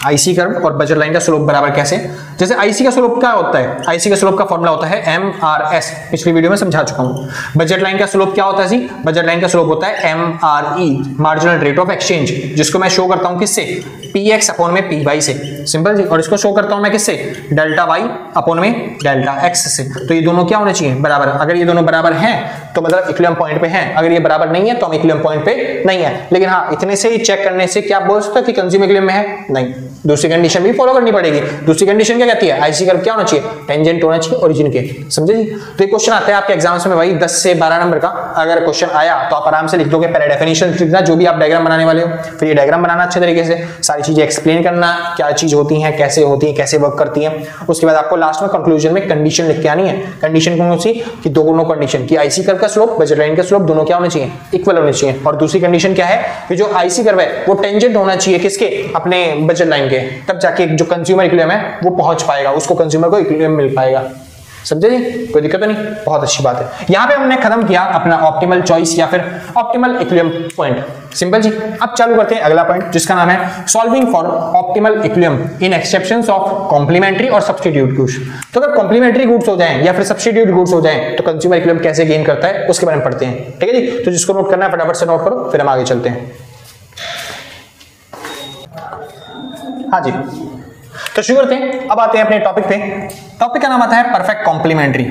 आईसी कर्व और बजट लाइन का स्लोप बराबर कैसे? जैसे आईसी का स्लोप क्या होता है? आईसी का स्लोप का फॉर्मूला होता है MRS, पिछली वीडियो में समझा चुका हूं। बजट लाइन का स्लोप क्या होता है जी? बजट लाइन का स्लोप होता है MRE, marginal rate of exchange, जिसको मैं शो करता हूं किससे? PX अपॉन में PY से। सिंपल जी। और इसको शो करता हूं मैं किससे? डेल्टा Y अपॉन में डेल्टा X से। तो ये दोनों क्या होने चाहिए? बराबर। अगर ये दोनों बराबर हैं तो मतलब इक्विलिब्रियम पॉइंट पे हैं। अगर ये बराबर नहीं है तो हम इक्विलिब्रियम पॉइंट पे नहीं है। लेकिन हाँ, इतने से ही चेक करने से क्या बोल सकते हो कि कंज्यूमर इक्विलिब्रियम में है? नहीं। दूसरी कंडीशन भी फॉलो करनी पड़ेगी। दूसरी कंडीशन क्या कहती है? आईसी कर्व क्या होना चाहिए? टेंजेंट होना चाहिए ओरिजिन के। समझे जी? तो एक क्वेश्चन आता है आपके एग्जाम्स में भाई 10 से 12 नंबर का। अगर क्वेश्चन आया तो आप आराम से लिख दोगे, पहले डेफिनेशन लिखना जो भी आप डायग्राम बनाने वाले हो, फिर ये डायग्राम बनाना अच्छे तरीके से, सारी चीजें एक्सप्लेन करना क्या चीज होती है, कैसे होती है, कैसे वर्क करती है। उसके बाद आपको लास्ट में कंक्लूजन में कंडीशन लिख के आनी है। कंडीशन कौन सी? कि दोनों कंडीशन की आईसी कर्व का स्लोप, बजट लाइन का स्लोप दोनों क्या होने चाहिए? इक्वल होने चाहिए। और दूसरी कंडीशन क्या है? कि जो आईसी कर्व है वो टेंजेंट होना चाहिए किसके? अपने बजट लाइन के। तब जाके जो कंज्यूमर इक्विलिब्रियम है वो पहुंच पाएगा, उसको कंज्यूमर को इक्विलिब्रियम मिल पाएगा। समझे जी? कोई दिक्कत नहीं। बहुत अच्छी बात है। यहां पे हमने खत्म किया अपना ऑप्टिमल चॉइस या फिर ऑप्टिमल इक्विलिब्रियम पॉइंट। सिंपल जी। अब चालू करते हैं अगला पॉइंट जिसका नाम है solving for optimal equilibrium in exceptions of complementary और सब्स्टिट्यूट गुड्स। तो अगर कॉम्प्लीमेंट्री गुड्स हो जाएं या फिर सब्स्टिट्यूट गुड्स हो जाएं तो कंज्यूमर इक्विलिब्रियम कैसे गेन करता है उसके बारे में पढ़ते हैं। ठीक है जी? तो जिसको नोट करना है फटाफट से नोट करो, फिर हम आगे चलते हैं। हाँ जी, तो शुरू करते हैं। अब आते हैं अपने टॉपिक पे। टॉपिक का नाम आता है perfect complementary.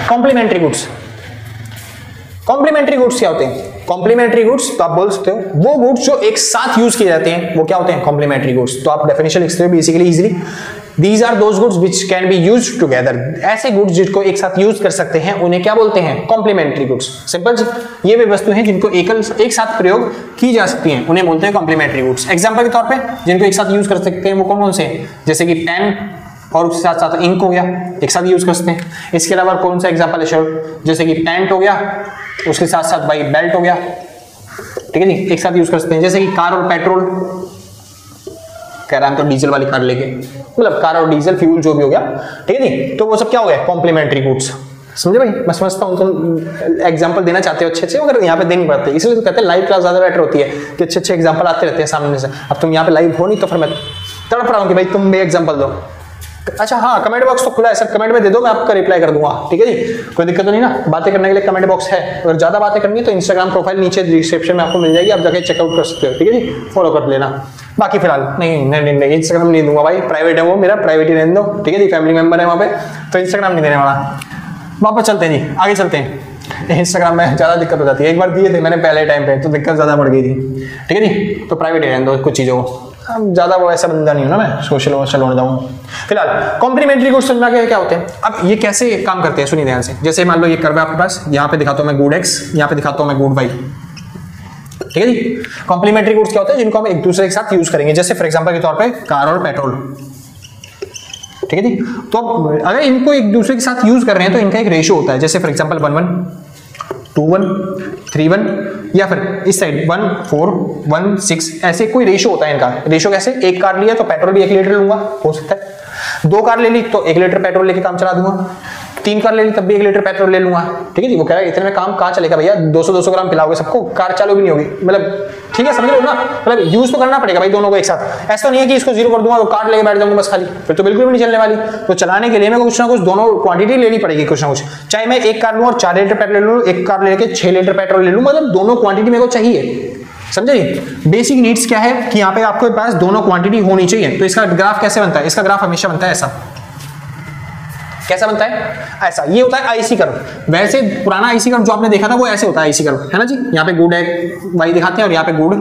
Complementary goods. Complementary goods क्या होते हैं? कॉम्प्लीमेंट्री गुड्स तो आप बोल सकते हो वो गुड्स जो एक साथ यूज किए जाते हैं वो क्या होते हैं? Complementary goods. तो आप डेफिनेशन लिख सकते हो basically easily, These are those goods which can be used together। ऐसे गुड्स जिनको एक साथ यूज कर सकते हैं उन्हें क्या बोलते हैं? Complementary goods. सिंपल जी। ये वे वस्तु हैं जिनको एक साथ प्रयोग की जा सकती हैं, उन्हें बोलते हैं कॉम्प्लीमेंट्री गुड्स। एग्जांपल के तौर पे जिनको एक साथ यूज कर सकते हैं वो कौन कौन से हैं? जैसे कि पेन और उसके साथ साथ इंक हो गया, एक साथ यूज कर सकते हैं। इसके अलावा कौन सा एग्जाम्पल है शर्ट? जैसे कि पैंट हो गया, उसके साथ साथ भाई बेल्ट हो गया। ठीक है जी? एक साथ यूज कर सकते हैं। जैसे कि कार और पेट्रोल, कह रहा हम तो डीजल वाली कार लेके, मतलब कार और डीजल फ्यूल जो भी हो गया। ठीक है जी? तो वो सब क्या हो गया? Complementary goods. समझे भाई? मैं समझता हूँ तुम एग्जांपल देना चाहते हो अच्छे अच्छे, मगर यहाँ पे दे नहीं पाते, इसलिए तो कहते हैं लाइव क्लास ज्यादा बेटर होती है कि अच्छे अच्छे एग्जांपल आते रहते हैं सामने से। अब तुम यहाँ पे लाइव हो नहीं तो फिर मैं तड़प रहा हूँ कि भाई तुम भी एग्जांपल दो। अच्छा हाँ, कमेंट बॉक्स तो खुला है सर, कमेंट में दे दो, मैं आपका रिप्लाई कर दूंगा। ठीक है जी? कोई दिक्कत तो नहीं ना? बातें करने के लिए कमेंट बॉक्स है। अगर ज्यादा बातें करनी है तो इंस्टाग्राम प्रोफाइल नीचे डिस्क्रिप्शन में आपको मिल जाएगी, आप जाके चेकआउट कर सकते हो। ठीक है जी? फॉलो कर लेना। बाकी फिलहाल नहीं इंस्टाग्राम नहीं दूंगा भाई, प्राइवेट है वो, मेरा प्राइवेट ही रहने दो। ठीक है जी? फैमिली मेंबर है वहाँ पे, तो इंस्टाग्राम नहीं देने वाला। वापस चलते हैं जी, आगे चलते हैं। इंस्टाग्राम में ज्यादा दिक्कत हो जाती है। एक बार दिए थे मैंने पहले टाइम पे तो दिक्कत ज्यादा बढ़ गई थी। ठीक है जी? तो प्राइवेट ही रहने दो कुछ चीजों को। अब ज्यादा वो ऐसा बंदा नहीं हूं ना मैं सोशल वोशल होने जाऊंगा। फिलहाल कॉम्प्लीमेंट्री गुड्स समझ में आ गया क्या होते हैं। अब ये कैसे काम करते हैं सुनिए ध्यान से। जैसे मान लो ये कर्व है आपके पास, यहाँ पे दिखाता हूं मैं गुड एक्स, यहाँ पे दिखाता हूं मैं गुड वाई, ठीक है जी। कॉम्प्लीमेंट्री गुड्स क्या होते हैं जिनको हम एक दूसरे के साथ यूज करेंगे, जैसे फॉर एग्जांपल के तौर पे कार और पेट्रोल, ठीक है जी। तो अगर इनको एक दूसरे के साथ यूज कर रहे हैं तो इनका एक रेशियो होता है, जैसे फॉर एग्जांपल 1:1, 2:1, 3:1, या फिर इस साइड 1:4:1:6, ऐसे कोई रेशियो होता है इनका। रेशियो कैसे, एक कार लिया तो पेट्रोल भी 1 लीटर लूंगा, हो सकता है 2 कार ले ली तो 1 लीटर पेट्रोल लेके काम चला दूंगा, 3 कार ले ली तब भी 1 लीटर पेट्रोल ले लूंगा, ठीक है जी। वो कह रहा है इतने में काम कहाँ चलेगा भैया, 200-200 ग्राम पिलाओगे सबको, कार चालू भी नहीं होगी, मतलब ठीक है समझ लो ना, मतलब यूज तो करना पड़ेगा भाई दोनों को एक साथ। ऐसा नहीं है कि इसको 0 कर दूंगा तो कार लेके बैठ जाऊंगा बस खाली, फिर तो बिल्कुल भी नहीं चलने वाली। तो चलाने के लिए मेरे को कुछ ना कुछ दोनों क्वांटिटी लेनी पड़ेगी कुछ ना कुछ, चाहे मैं 1 कार लूं और 4 लीटर पेट्रोल ले लूं, 1 कार लेके 6 लीटर पेट्रोल ले लूं, मतलब दोनों क्वांटिटी मेरे को चाहिए, समझे। बेसिक नीड्स क्या है कि यहाँ पे आपके पास दोनों क्वांटिटी होनी चाहिए। तो इसका ग्राफ कैसे बनता है, इसका ग्राफ हमेशा बनता है ऐसा, कैसा बनता है ऐसा, ये होता है आईसी कर्व। वैसे पुराना आईसी कर्व जो आपने देखा था वो ऐसे होता है आईसी कर्व, है ना जी। यहाँ पे गुड वाई दिखाते हैं और यहाँ पे गुड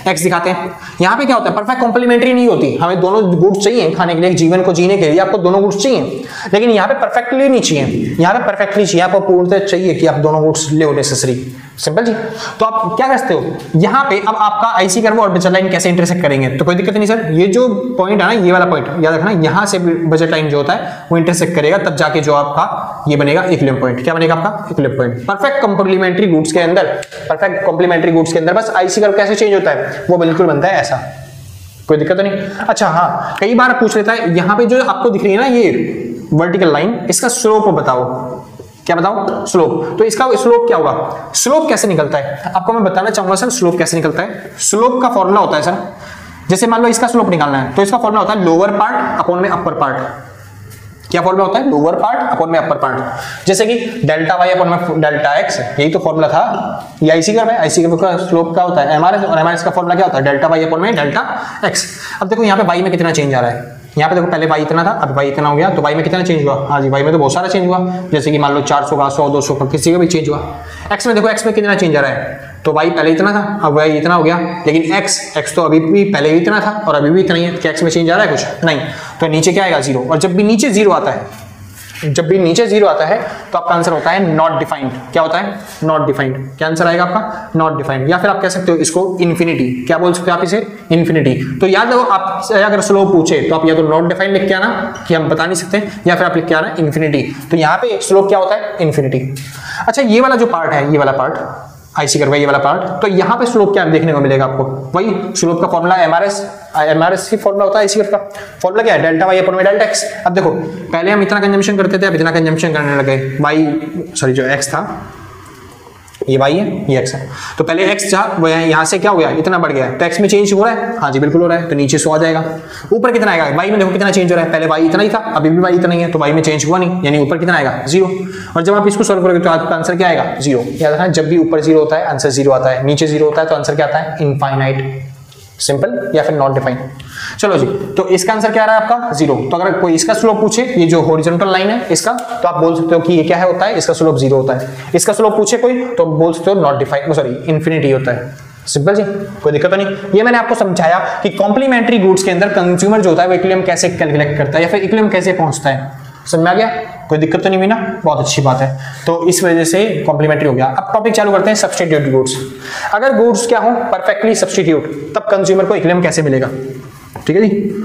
एक्स दिखाते हैं। यहाँ पे क्या होता है, परफेक्ट कॉम्प्लीमेंट्री नहीं होती, हमें दोनों गुड्स चाहिए खाने के लिए, जीवन को जीने के लिए आपको दोनों गुड्स चाहिए, लेकिन यहाँ पे परफेक्टली नहीं चाहिए, यहाँ पे परफेक्टली चाहिए, आपको पूर्णतः चाहिए कि आप दोनों गुड्स ले नेसेसरी, सिंपल जी। तो आप क्या करते हो यहाँ पे, अब आपका आईसी कर्व और बजट लाइन कैसे इंटरसेक्ट करेंगे, तो कोई दिक्कत नहीं सर, ये जो पॉइंट है ना, ये वाला पॉइंट याद रखना, यहाँ से बजट लाइन जो होता है वो इंटरसेक्ट करेगा, तब जाके जो आपका ये बनेगा इक्विलिब्रियम पॉइंट। क्या बनेगा आपका equilibrium point. Perfect complementary goods के अंदर, परफेक्ट कॉम्प्लीमेंट्री गुड्स के अंदर बस आईसी कर्व कैसे चेंज होता है, वो बिल्कुल बनता है ऐसा, कोई दिक्कत तो नहीं। अच्छा हाँ, कई बार पूछ लेता है यहाँ पे जो आपको दिख रही है ना ये वर्टिकल लाइन, इसका स्लोप बताओ, क्या बताओ स्लोप। तो इसका स्लोप क्या होगा, स्लोप कैसे निकलता है आपको मैं बताना चाहूंगा सर। स्लोप कैसे निकलता है, स्लोप का फॉर्मूला होता है सर, जैसे मान लो इसका स्लोप निकालना है तो इसका फॉर्मूला होता है लोअर पार्ट अपॉन में अपर पार्ट। क्या फॉर्मूला होता है, लोअर पार्ट अपॉन में अपर पार्ट। जैसे कि डेल्टा वाई अपॉन में डेल्टा एक्स, यही तो फॉर्मूला था, ये आईसी कर्व है, आईसी कर्व का स्लोप क्या होता है एमआरएस, और एमआरएस का फॉर्मूला क्या होता है डेल्टा वाई अपॉन में डेल्टा एक्स। अब देखो यहाँ पे वाई में कितना चेंज आ रहा है, यहाँ पे देखो पहले वाई इतना था अब वाई इतना हो गया, तो वाई में कितना चेंज हुआ, हाँ जी वाई में तो बहुत सारा चेंज हुआ, जैसे कि मान लो 400 का 100 200 का किसी का भी चेंज हुआ। एक्स में देखो एक्स में कितना चेंज आ रहा है, तो वाई पहले इतना था अब वाई इतना हो गया, लेकिन एक्स तो अभी भी पहले भी इतना था और अभी भी इतना ही है, क्या एक्स में चेंज आ रहा है कुछ नहीं, तो नीचे क्या आएगा 0। और जब भी नीचे 0 आता है, जब भी नीचे 0 आता है तो आपका आंसर होता है नॉट डिफाइंड। क्या होता है, नॉट डिफाइंड। क्या आंसर आएगा आपका, नॉट डिफाइंड। या फिर आप कह सकते हो इसको इन्फिनिटी, क्या बोल सकते हो आप इसे, इन्फिनिटी। तो याद रखो आप अगर स्लोप पूछे तो आप या तो नॉट डिफाइंड लिख के आना कि हम बता नहीं सकते, या फिर आप लिख के आना इन्फिनिटी। तो यहाँ पे स्लोप क्या होता है, इन्फिनिटी। अच्छा ये वाला जो पार्ट है, ये वाला पार्ट आईसी कर्व ये वाला पार्ट, तो यहाँ पे स्लोप क्या देखने को मिलेगा आपको, वही स्लोप का फॉर्मूला एमआरएस ही फॉर्मूला होता है आईसी कर्व का। फॉर्मूला क्या है, डेल्टा वाई अपॉन में डेल्टा एक्स। अब देखो पहले हम इतना कंजम्पशन करते थे, अब इतना कंजम्पशन करने लगे, वाई सॉरी जो एक्स था ये वाई है ये एक्स है, तो पहले एक्स था वो यहाँ से क्या हो गया इतना बढ़ गया, तो एक्स में चेंज हो रहा है, हाँ जी बिल्कुल हो रहा है, तो नीचे 100 आ जाएगा। ऊपर कितना आएगा, वाई में देखो कितना चेंज हो रहा है, पहले वाई इतना ही था अभी भी वाई इतना ही है, तो वाई में चेंज हुआ नहीं, यानी ऊपर कितना आएगा 0। और जब आप इसको सॉल्व करोगे तो आपका आंसर क्या आएगा 0। याद रखना जब भी ऊपर 0 होता है आंसर 0 आता है, नीचे 0 होता है तो आंसर क्या आता है इनफाइनाइट, सिंपल या फिर नॉट डिफाइंड। चलो जी, तो इसका आंसर क्या आ रहा है आपका 0। तो अगर कोई इसका स्लोप पूछे, ये जो हॉरिजॉन्टल लाइन है इसका, तो आप बोल सकते हो कि ये क्या है होता है, इसका स्लोप 0 होता है। इसका स्लोप पूछे कोई तो बोल सकते हो नॉट डिफाइंड, सॉरी इन्फिनिटी होता है, सिंपल जी, कोई दिक्कत तो नहीं। ये मैंने आपको समझाया कि कॉम्प्लीमेंट्री गुड्स के अंदर कंज्यूमर जो होता है वो इक्विलिब्रियम कैसे कैलकुलेट करता है या फिर इक्विलिब्रियम कैसे पहुंचता है, समझ में आ गया, कोई दिक्कत तो नहीं हुई ना, बहुत अच्छी बात है। तो इस वजह से कॉम्प्लीमेंट्री हो गया। अब टॉपिक चालू करते हैं सब्स्टिट्यूट गुड्स। अगर गुड्स क्या हो परफेक्टली सब्स्टिट्यूट, तब कंज्यूमर को इक्विलिब्रियम कैसे मिलेगा, ठीक है जी।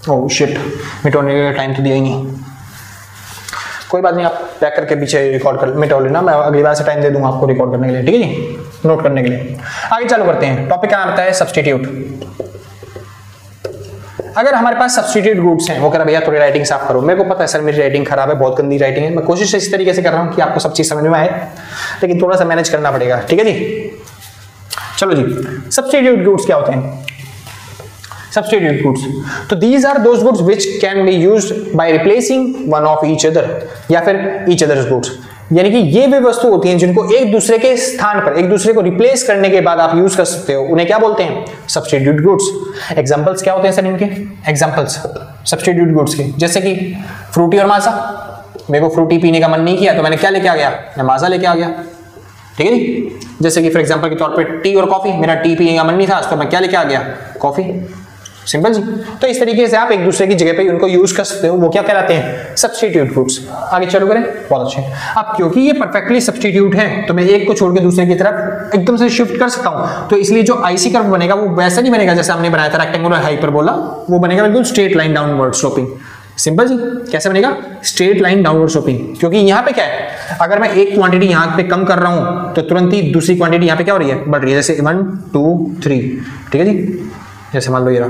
ओह शिट, मिटाने का टाइम तो दिया ही नहीं, कोई बात नहीं, आप बैक करके पीछे रिकॉर्ड कर मिटा लेना, मैं अगली बार से टाइम दे दूंगा आपको रिकॉर्ड करने के लिए, ठीक है जी, नोट करने के लिए। आगे चालू करते हैं, टॉपिक का नाम आता है सब्स्टिट्यूट। अगर हमारे पास सब्स्टिट्यूट गुड्स हैं, वो कह रहा भैया थोड़ी राइटिंग साफ करो, मेरे को पता है सर मेरी राइटिंग खराब है, बहुत गंदी राइटिंग है, मैं कोशिश इस तरीके से कर रहा हूं कि आपको सब चीज समझ में आए, लेकिन थोड़ा सा मैनेज करना पड़ेगा, ठीक है जी। चलो जी, सब्स्टिट्यूट गुड्स क्या होते हैं, substitute goods, तो these are those goods which can be used by replacing one of each other या फिर each other's goods, यानी कि ये वे वस्तु होती हैं जिनको एक दूसरे के स्थान पर, एक दूसरे को रिप्लेस करने के बाद आप यूज कर सकते हो, उन्हें क्या बोलते हैं सब्स्टिट्यूट गुड्स। एग्जांपल्स क्या होते हैं सर इनके, एग्जांपल्स सब्स्टिट्यूट गुड्स के, जैसे कि फ्रूटी और माजा। मेरे को फ्रूटी पीने का मन नहीं किया तो मैंने क्या लेके आ गया, मैं माजा लेके आ गया, ठीक है जी। जैसे कि फॉर एग्जांपल के तौर पे टी और कॉफी, मेरा टी पीने का मन नहीं था तो मैं क्या लेके आ गया, कॉफी। सिंपल जी। तो इस तरीके से आप एक दूसरे की जगह पे उनको यूज कर सकते हो, वो क्या कहलाते हैं, सब्स्टिट्यूट फ्रूट्स। आगे चलो करें, बहुत अच्छे। अब क्योंकि ये परफेक्टली सब्स्टिट्यूट है तो मैं एक को छोड़ के दूसरे की तरफ एकदम से शिफ्ट कर सकता हूं, तो इसलिए जो आईसी कर्व बनेगा वो वैसा नहीं बनेगा जैसे हमने बनाया था रेक्टेंगुलर हाइपरबोला, वो बनेगा बिल्कुल straight line downward sloping. Simple जी। कैसे बनेगा, स्ट्रेट लाइन डाउनवर्ड स्लोपिंग, क्योंकि यहाँ पे क्या है, अगर मैं एक क्वांटिटी यहाँ पे कम कर रहा हूं तो तुरंत ही दूसरी क्वांटिटी यहाँ पे क्या हो रही है, बढ़ रही है। जैसे 1 2 3, ठीक है जी। जैसे मान लो ये रहा,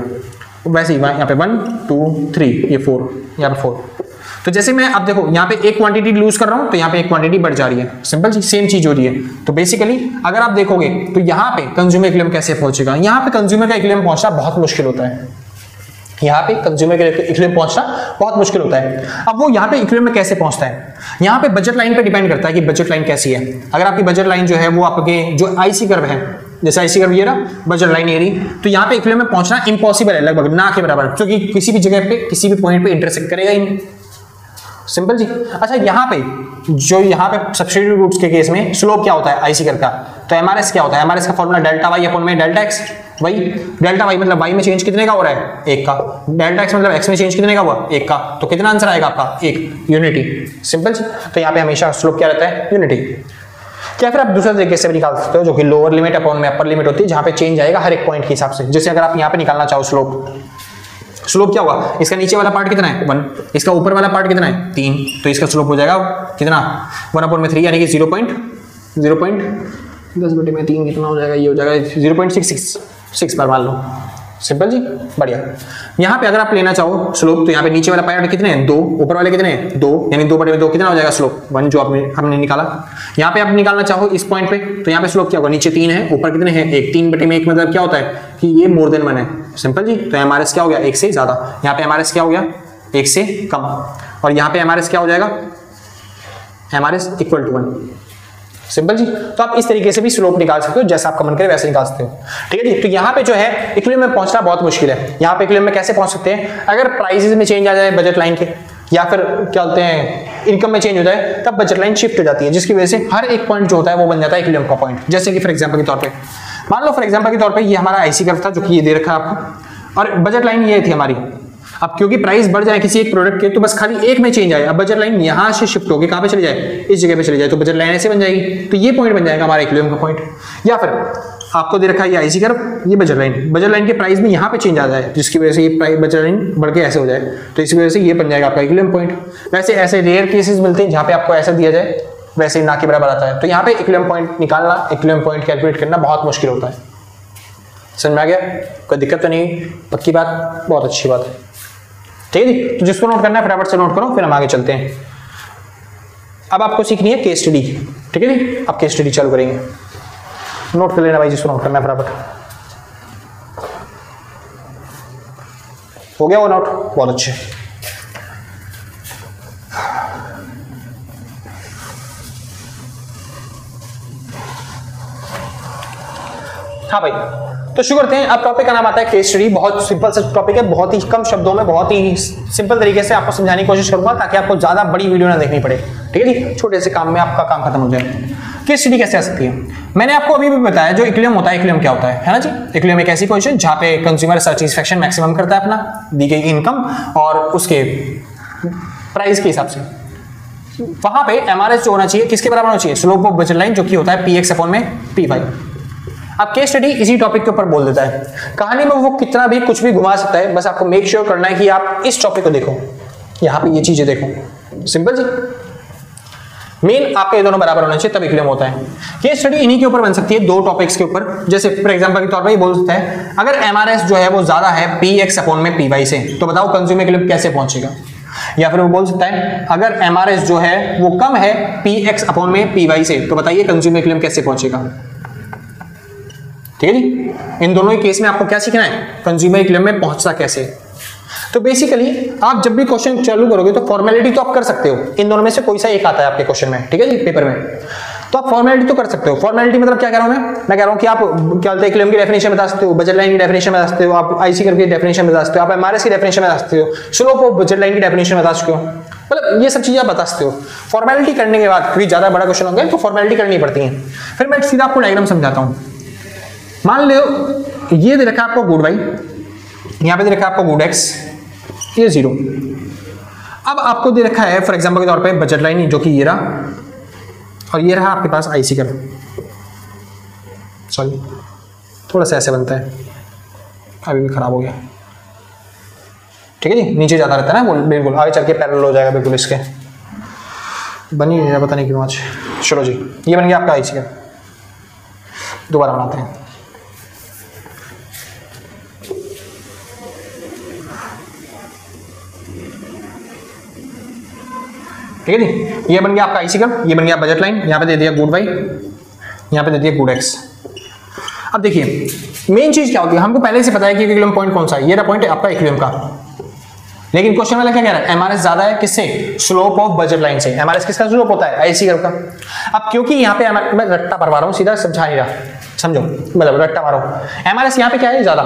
वैसे ही यहाँ पे 1 2 3, ये 4, यहाँ पे 4। तो जैसे मैं अब देखो यहाँ पे एक क्वांटिटी लूज कर रहा हूं तो यहाँ पे एक क्वांटिटी बढ़ जा रही है। सिंपल जी, सेम चीज हो रही है। तो बेसिकली अगर आप देखोगे तो यहाँ पे कंज्यूमर इक्विलिब्रियम कैसे पहुंचेगा, यहाँ पे कंज्यूमर का इक्विलिब्रियम पहुंचना बहुत मुश्किल होता है। यहाँ पे कंज्यूमर के इक्विलिब्रियम पहुंचना बहुत मुश्किल होता है। अब वो यहाँ पे इक्विलिब्रियम में कैसे पहुंचता है, यहाँ पे बजट लाइन पे डिपेंड करता है कि बजट लाइन कैसी है। अगर आपकी बजट लाइन जो है वो आपके जो आईसी कर्व है, जैसे आईसी कर्व ये रहा, बजट लाइन ये रही, तो यहाँ पे इक्विलिब्रियम में पहुंचना इम्पॉसिबल है, लगभग ना के बराबर, क्योंकि किसी भी जगह पे किसी भी पॉइंट पे इंटरसेक्ट करेगा ही नहीं। सिंपल जी। अच्छा, यहाँ पे जो यहाँ पे सब्स्टिट्यूट रूट्स के केस में स्लोप क्या होता है आईसी कर्व का, तो एमआरएस क्या होता है, एमआरएस का फॉर्मूला डेल्टा वाई अपॉन में डेल्टा एक्स। वही डेल्टा वाई मतलब वाई में चेंज कितने का हो रहा है, 1 का। डेल्टा एक्स मतलब एक्स में चेंज कितने का हुआ, 1 का। तो कितना आंसर आएगा आपका, 1, यूनिटी। सिंपल जी। तो यहाँ पे हमेशा स्लोप क्या रहता है, यूनिटी। क्या फिर आप दूसरे तरीके से भी निकाल सकते हो, जो कि लोअर लिमिट अपॉन में अपर लिमिट होती है, जहां पे चेंज आएगा हर एक पॉइंट के हिसाब से। जैसे अगर आप यहाँ पे निकालना चाहो स्लोप क्या होगा, इसका नीचे वाला पार्ट कितना है, 1, इसका ऊपर वाला पार्ट कितना है, 3, तो इसका स्लोप हो जाएगा कितना, 1/3, यानी कि 0.10/3 कितना हो जाएगा, ये हो जाएगा 0.666 बार मान लो। सिंपल जी, बढ़िया। यहाँ पे अगर आप लेना चाहो स्लोप तो यहाँ पे नीचे वाला पार्ट कितने हैं, 2, ऊपर वाले कितने हैं, 2, यानी 2/2 कितना हो जाएगा स्लोप, 1 जो हमने निकाला। यहाँ पे आप निकालना चाहो इस पॉइंट पे तो यहाँ पे स्लोप क्या होगा, नीचे 3 है, ऊपर कितने हैं, 1, 3/1 मतलब क्या होता है कि ये मोर देन 1 है। सिंपल जी। तो एमआरएस क्या हो गया, 1 से ज्यादा। यहाँ पे एमआरएस क्या हो गया, 1 से कम। और यहाँ पे एमआरएस क्या हो जाएगा, एमआरएस इक्वल टू 1। सिंपल जी। तो आप इस तरीके से भी स्लोप निकाल सकते हो, जैसा आपका मन करे वैसे निकाल सकते हो। ठीक है जी। तो यहाँ पे जो है इक्विलिब्रियम में पहुंचना बहुत मुश्किल है। यहाँ पे इक्विलिब्रियम में कैसे पहुंच सकते हैं, अगर प्राइसेस में चेंज आ जाए बजट लाइन के, या फिर क्या बोलते हैं इनकम में चेंज हो जाए, तब बजट लाइन शिफ्ट हो जाती है, जिसकी वजह से हर एक पॉइंट जो होता है वो बन जाता है इक्विलिब्रियम का पॉइंट। जैसे कि फॉर एग्जांपल के तौर पे मान लो, फॉर एग्जांपल के तौर पे ये हमारा आईसी कर्व था जो कि ये दे रखा है आपको, और बजट लाइन ये थी हमारी। अब क्योंकि प्राइस बढ़ जाए किसी एक प्रोडक्ट के तो बस खाली एक में चेंज आए, अब बजट लाइन यहां से शिफ्ट होकर कहां पे चली जाए, इस जगह पे चली जाए, तो बजट लाइन ऐसे बन जाएगी। तो ये पॉइंट बन जाएगा हमारा इक्विलिब्रियम का पॉइंट। या फिर आपको दे रखा है ये आईसी कर्व, ये बजट लाइन के प्राइस में यहाँ पे चेंज आ जाए, जिसकी वजह से ये प्राइस बजट लाइन बढ़ के ऐसे हो जाए, तो इसी वजह से ये बन जाएगा आपका इक्विलिब्रियम पॉइंट। वैसे ऐसे रेयर केसेस मिलते हैं जहाँ पे आपको ऐसा दिया जाए, वैसे ना के बराबर आता है। तो यहाँ पे इक्विलिब्रियम पॉइंट निकालना, इक्विलिब्रियम पॉइंट कैलकुलेट करना बहुत मुश्किल होता है। समझ में आ गया, कोई दिक्कत तो नहीं, पक्की बात, बहुत अच्छी बात है। ठीक है जी। तो जिसको नोट करना है फटाफट से नोट करो, फिर हम आगे चलते हैं। अब आपको सीखनी है केस स्टडी। ठीक है जी। अब केस स्टडी चालू करेंगे, नोट कर लेना भाई जिसको नोट करना है फटाफट। हो गया वो नोट, बहुत अच्छे। हाँ भाई, तो शुरू करते हैं। अब टॉपिक का नाम आता है केस स्टडी। बहुत सिंपल सा टॉपिक है, बहुत ही कम शब्दों में बहुत ही सिंपल तरीके से आपको समझाने की कोशिश करूंगा, ताकि आपको ज्यादा बड़ी वीडियो ना देखनी पड़े। ठीक है जी। छोटे से काम में आपका काम खत्म हो जाए। केस स्टडी कैसे आ सकती है, मैंने आपको अभी भी बताया जो इक्विलिब्रियम होता है, इक्विलिब्रियम क्या होता है ना जी। इक्विलिब्रियम एक ऐसी पोजीशन जहां पे कंज्यूमर सैटिस्फैक्शन मैक्सिमम करता है अपना दी गई इनकम और उसके प्राइस के हिसाब से। वहां पे एमआरएस जो होना चाहिए किसके बराबर होना चाहिए, स्लोप ऑफ बजट लाइन, जो कि होता है px अपॉन में p5। अब केस स्टडी इसी टॉपिक के ऊपर बोल देता है। कहानी में वो कितना भी कुछ भी घुमा सकता है, बस आपको मेक श्योर करना है कि आप इस टॉपिक को देखो, यहाँ पे ये चीजें देखो। सिंपल जी। मेन आपके ये दोनों बराबर होना चाहिए तब इक्विलिब्रियम होता है। केस स्टडी इन्हीं के ऊपर बन सकती है, दो टॉपिक्स के ऊपर। जैसे फॉर एग्जांपल के तौर पर ये बोल सकता है, अगर एमआरएस जो है वो ज्यादा है px अपॉन में py से, तो बताओ कंज्यूमर इक्विलिब्रियम कैसे पहुंचेगा। या फिर वो बोल सकता है, अगर एमआरएस जो है वो कम है px अपॉन में py से, तो बताइए कंज्यूमर इक्विलिब्रियम कैसे पहुंचेगा। ठीक है जी। इन दोनों ही केस में आपको क्या सीखना है, कंज्यूमर इक्विलिब्रियम में पहुंचता कैसे। तो बेसिकली आप जब भी क्वेश्चन चालू करोगे तो फॉर्मेलिटी तो आप कर सकते हो, इन दोनों में से कोई सा एक आता है आपके क्वेश्चन में। ठीक है जी, पेपर में, तो आप फॉर्मेलिटी तो कर सकते हो। फॉर्मेलिटी मतलब क्या कह रहा हूं मैं कह रहा हूं कि आप क्या बोलते हैं, इक्विलिब्रियम की डेफिनेशन बता सकते हो, बजट लाइन की डेफिनेशन बता सकते हो, आप आईसी कर्व की डेफिनेशन बता सकते हो, आप एमआरएस की डेफिनेशन बता सकते हो, स्लोप ऑफ बजट लाइन की डेफिनेशन बता सकते हो। मतलब ये सब चीजें आप बता सकते हो फॉर्मेलिटी करने के बाद, क्योंकि ज्यादा बड़ा क्वेश्चन होंगे तो फॉर्मेलिटी करनी पड़ती है। फिर मैं सीधा आपको डायग्राम समझाता हूं। मान लो ये दे रखा है आपको गुड वाई, यहां पे दे रखा है आपको गुड एक्स, ये 0। अब आपको दे रखा है फॉर एग्जांपल के तौर पे बजट लाइन, जो कि ये रहा, और ये रहा आपके पास आईसी कर्व। सॉरी, थोड़ा सा ऐसे बनता है, अभी भी खराब हो गया। ठीक है जी, नीचे जाता रहता है ना बिल्कुल, आगे चल के पैरेलल हो जाएगा बिल्कुल, इसके बन ही नहीं रहा, पता नहीं क्यों आज। चलो जी, ये बन गया आपका आईसी कर्व। दोबारा बनाते हैं। ठीक है जी, ये बन गया आपका आईसी कर्व, ये बन गया बजट लाइन, यहां पे दे दिया गुड वाई, यहां पे दे दिया गुड एक्स। अब देखिए मेन चीज क्या होती है, हमको पहले से पता है कि इक्विलिब्रियम पॉइंट कौन सा है, ये रहा पॉइंट आपका इक्विलिब्रियम का। लेकिन क्वेश्चन वाला क्या कह रहा है, एमआरएस ज्यादा है किससे, स्लोप ऑफ बजट लाइन से। एमआरएस किसका स्लोप होता है, आईसी कर्व का। अब क्योंकि यहाँ पे मैं रट्टा भरवा रहा हूँ, सीधा समझा नहीं रहा, समझो, मतलब रट्टा मारो। एमआरएस यहाँ पे क्या है, ज्यादा,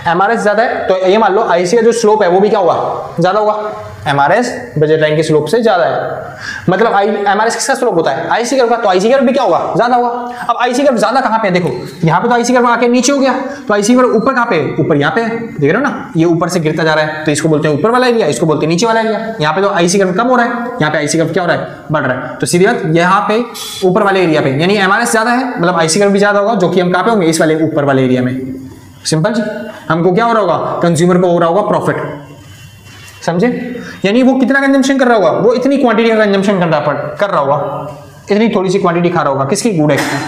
एमआरएस ज्यादा है तो ये मान लो आईसी का जो स्लोप है वो भी क्या होगा, ज्यादा होगा। एमआरएस बजट लाइन के स्लोप से ज्यादा है, मतलब एमआरएस किसका स्लोप होता है, आईसी कर्व का, तो आईसी कर्व भी क्या होगा, ज्यादा होगा। अब आईसी कर्व ज्यादा कहां पे है, देखो यहाँ पे तो आईसी कर्व आके नीचे हो गया, तो आईसी कर्व ऊपर कहां पे, ऊपर यहाँ पे देख रहे हो ना, ये ऊपर से गिरता जा रहा है, तो इसको बोलते हैं ऊपर वाला एरिया, इसको बोलते हैं नीचे वाला एरिया। यहाँ पे तो आईसी कर्व कम हो रहा है, यहाँ पे आईसी कर्व क्या हो रहा है, बढ़ रहा है। तो सीधी बात, यहाँ पे ऊपर वाले एरिया पे यानी एमआरएस ज्यादा है, मतलब आईसी कर्व भी ज्यादा होगा, जो कि हम कहां पे होंगे, इस वाले ऊपर वाले एरिया में। सिंपल जी, हमको क्या हो रहा होगा, कंज्यूमर को हो रहा होगा प्रॉफिट, समझे, यानी वो कितना कंजम्पशन कर रहा होगा, वो इतनी क्वांटिटी का कंजम्पशन कर रहा होगा, इतनी थोड़ी सी क्वांटिटी खा रहा होगा, किसकी, गुड एक्स में।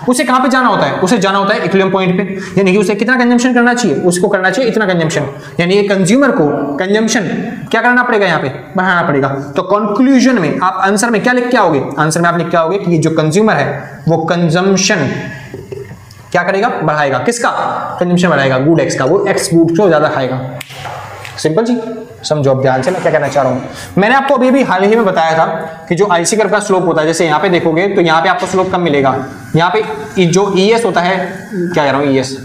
उसे कहां पे जाना होता है, उसे जाना होता है इक्विलिब्रियम पॉइंट पे, यानी कि उसे कितना कंजम्पशन करना चाहिए, उसको करना चाहिए इतना कंजम्पशन, यानी ये कंज्यूमर को कंजम्पशन क्या करना पड़ेगा, यहाँ पे बढ़ाना पड़ेगा। तो कंक्लूजन में आप आंसर में क्या लिख के आओगे, आंसर में आप लिख के आओगे कि जो कंज्यूमर है वो कंजम्पशन क्या करेगा, बढ़ाएगा, किसका कंजम्पशन बढ़ाएगा, गुड एक्स का, वो एक्स गुड को ज्यादा खाएगा। सिंपल जी, समझो अब ध्यान से मैं क्या कहना चाह रहा हूं। मैंने आपको अभी हाल ही में बताया था कि जो आईसी कर्व का स्लोप होता है, जैसे यहाँ पे देखोगे तो यहाँ पे आपको स्लोप कम मिलेगा, यहाँ पे जो ईएस होता है, क्या कह रहा हूँ, ईएस,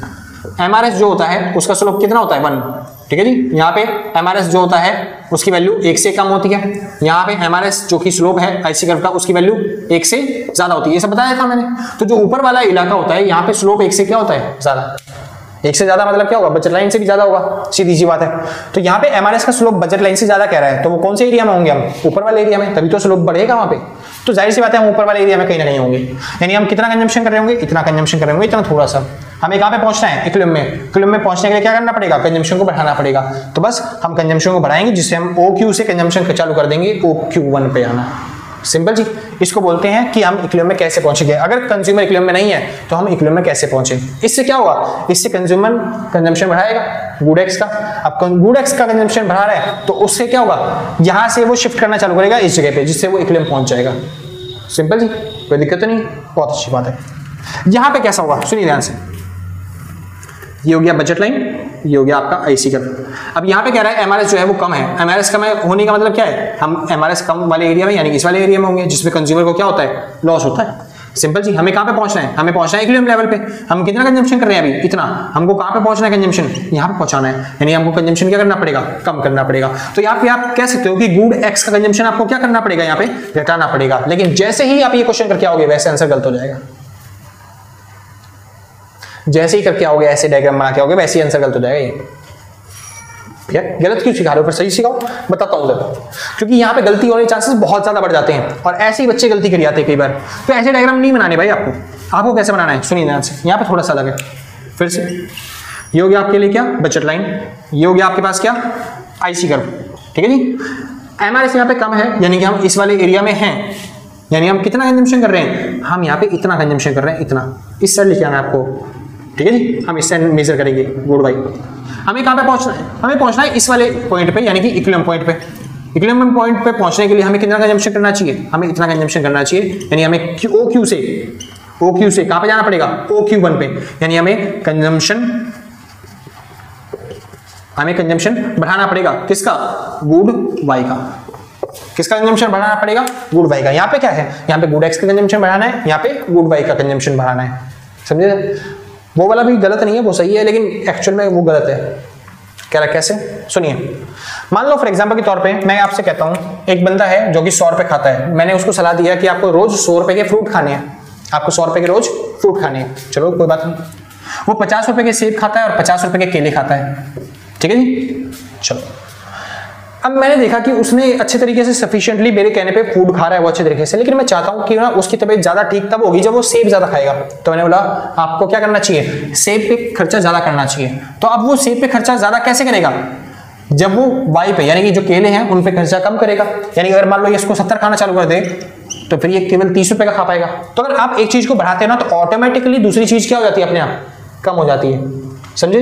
एमआरएस जो होता है उसका स्लोप कितना होता है, 1। ठीक है जी, यहाँ पे एमआरएस जो होता है उसकी वैल्यू 1 से कम होती है, यहाँ पे एमआरएस जो कि स्लोप है आईसी कर्व का उसकी वैल्यू 1 से ज्यादा होती है, ये सब बताया था मैंने। तो जो ऊपर वाला इलाका होता है यहाँ पे स्लोप 1 से क्या होता है, ज्यादा, 1 से ज्यादा मतलब क्या होगा, बजट लाइन से भी ज्यादा होगा, सीधी सी बात है। तो यहाँ पे एमआरएस का स्लोप बजट लाइन से ज्यादा कह रहा है, तो वो कौन से एरिया में होंगे, हम ऊपर वाले एरिया में, तभी तो स्लोप बढ़ेगा वहां पे। तो जाहिर सी बात है हम ऊपर वाले एरिया में कहीं ना कहीं होंगे, यानी हम कितना कंजम्पशन कर रहे होंगे, इतना कंजम्पशन कर रहे होंगे, इतना थोड़ा सा। हमें कहां पे पहुंचना है, इक्विलिब्रियम में। इक्विलिब्रियम में पहुंचने के लिए क्या करना पड़ेगा, कंजम्पशन को बढ़ाना पड़ेगा। तो बस हम कंजम्पशन को बढ़ाएंगे, जिससे हम OQ से कंजम्पशन चालू कर देंगे, OQ1 पे आना। सिंपल जी, इसको बोलते हैं कि हम इक्विलिब्रियम में कैसे पहुंचेंगे। अगर कंज्यूमर इक्विलिब्रियम में नहीं है तो हम इक्विलिब्रियम में कैसे पहुंचे। इससे क्या होगा, इससे कंज्यूमर कंजम्पशन बढ़ाएगा गुड एक्स का। अब गुड एक्स का कंजम्पशन बढ़ा रहा है तो उससे क्या होगा, यहां से वो शिफ्ट करना चालू करेगा इस जगह पे, जिससे वो इक्विलिब्रियम पहुंच जाएगा। सिंपल जी, कोई दिक्कत तो नहीं, बहुत अच्छी बात है। यहां पे कैसा होगा, सुनिए ध्यान से, ये हो गया बजट लाइन, ये हो गया आपका आईसी कर्व। अब यहाँ पे कह रहा है एमआरएस जो है वो कम है। एमआरएस कम होने का मतलब क्या है, हम एमआरएस कम वाले एरिया में यानी इस वाले एरिया में होंगे, जिसमें कंज्यूमर को क्या होता है, लॉस होता है। सिंपल जी, हमें कहाँ पे पहुंचना है, हमें पहुंचना है इक्विलिब्रियम लेवल पे। हम कितना कंजम्पशन कर रहे हैं अभी, इतना। हमको कहाँ पे पहुंचना है, कंजम्पशन यहाँ पे पहुंचाना है, यानी हमको कंजम्पशन क्या करना पड़ेगा, कम करना पड़ेगा। तो यहाँ पे आप कह सकते हो कि गुड एक्स का कंजम्पशन आपको क्या करना पड़ेगा, यहाँ पे घटाना पड़ेगा। लेकिन जैसे ही आप ये क्वेश्चन करके आओगे वैसे आंसर गलत हो जाएगा। जैसे ही करके आओगे, ऐसे डायग्राम बना के आओगे, वैसे ही आंसर गलत हो जाएगा। ये भैया गलत क्यों सिखा रहे हो, फिर सही सिखाओ, बताता हूँ जरा। क्योंकि यहाँ पे गलती होने के चांसेस बहुत ज्यादा बढ़ जाते हैं और ऐसे ही बच्चे गलती कर जाते हैं कई बार। तो ऐसे डायग्राम नहीं बनाने भाई, आपको कैसे बनाना है, सुनिए ध्यान से। यहाँ पे थोड़ा सा अलग है, फिर से ये हो गया आपके लिए क्या, बजट लाइन, ये हो गया आपके पास क्या, आईसी कर्व। ठीक है जी, एमआरएस यहाँ पे कम है, यानी कि हम इस वाले एरिया में हैं, यानी हम कितना कंजम्पशन कर रहे हैं, हम यहाँ पे इतना कंजम्पशन कर रहे हैं, इतना। इस साइड लेके आना है आपको, ठीक है जी, हम इस साइड मेजर करेंगे गुड बाई। हमें कहाँ पे पहुंचना है, हमें पहुंचना है इस वाले पॉइंट पे, यानी कि इक्विलिब्रियम पॉइंट पे। इक्विलिब्रियम पॉइंट पे पहुंचने के लिए हमें कितना कंजम्पशन करना चाहिए, हमें इतना कंजम्पशन करना चाहिए, यानी हमें OQ से कहाँ पे जाना पड़ेगा, OQ1 पे, यानी हमें कंजम्पशन बढ़ाना पड़ेगा, किसका, गुड वाई का। किसका कंजम्पशन बढ़ाना पड़ेगा, गुड वाई का। यहाँ पे क्या है, यहाँ पे गुड एक्स का कंजम्पशन बढ़ाना है, यहाँ पे गुड वाई का कंजम्पशन बढ़ाना है। समझे, वो वाला भी गलत नहीं है, वो सही है, लेकिन एक्चुअल में वो गलत है। कह रहा कैसे, सुनिए। मान लो फॉर एग्जांपल के तौर पे मैं आपसे कहता हूं एक बंदा है जो कि 100 रुपए खाता है, मैंने उसको सलाह दिया कि आपको रोज 100 रुपए के फ्रूट खाने हैं, आपको 100 रुपए के रोज फ्रूट खाने हैं। चलो कोई बात नहीं, वो 50 रुपए के सेब खाता है और 50 रुपए के केले खाता है, ठीक है जी। चलो अब मैंने देखा कि उसने अच्छे तरीके से सफिशिएंटली मेरे कहने पे फूड खा रहा है वो अच्छे तरीके से, लेकिन मैं चाहता हूं कि ना उसकी तबीयत ज्यादा ठीक तब होगी जब वो सेब ज्यादा खाएगा। तो मैंने बोला आपको क्या करना चाहिए, सेब पे खर्चा ज्यादा करना चाहिए। तो अब वो सेब पे खर्चा ज्यादा कैसे करेगा, जब वो वाई पे यानी कि जो केले हैं उन पे खर्चा कम करेगा। यानी कि अगर मान लो ये इसको 70 खाना चालू कर दे तो फिर ये केवल 30 रुपए का खा पाएगा। तो अगर आप एक चीज को बढ़ाते हैं ना तो ऑटोमेटिकली दूसरी चीज क्या हो जाती है, अपने आप कम हो जाती है। समझे,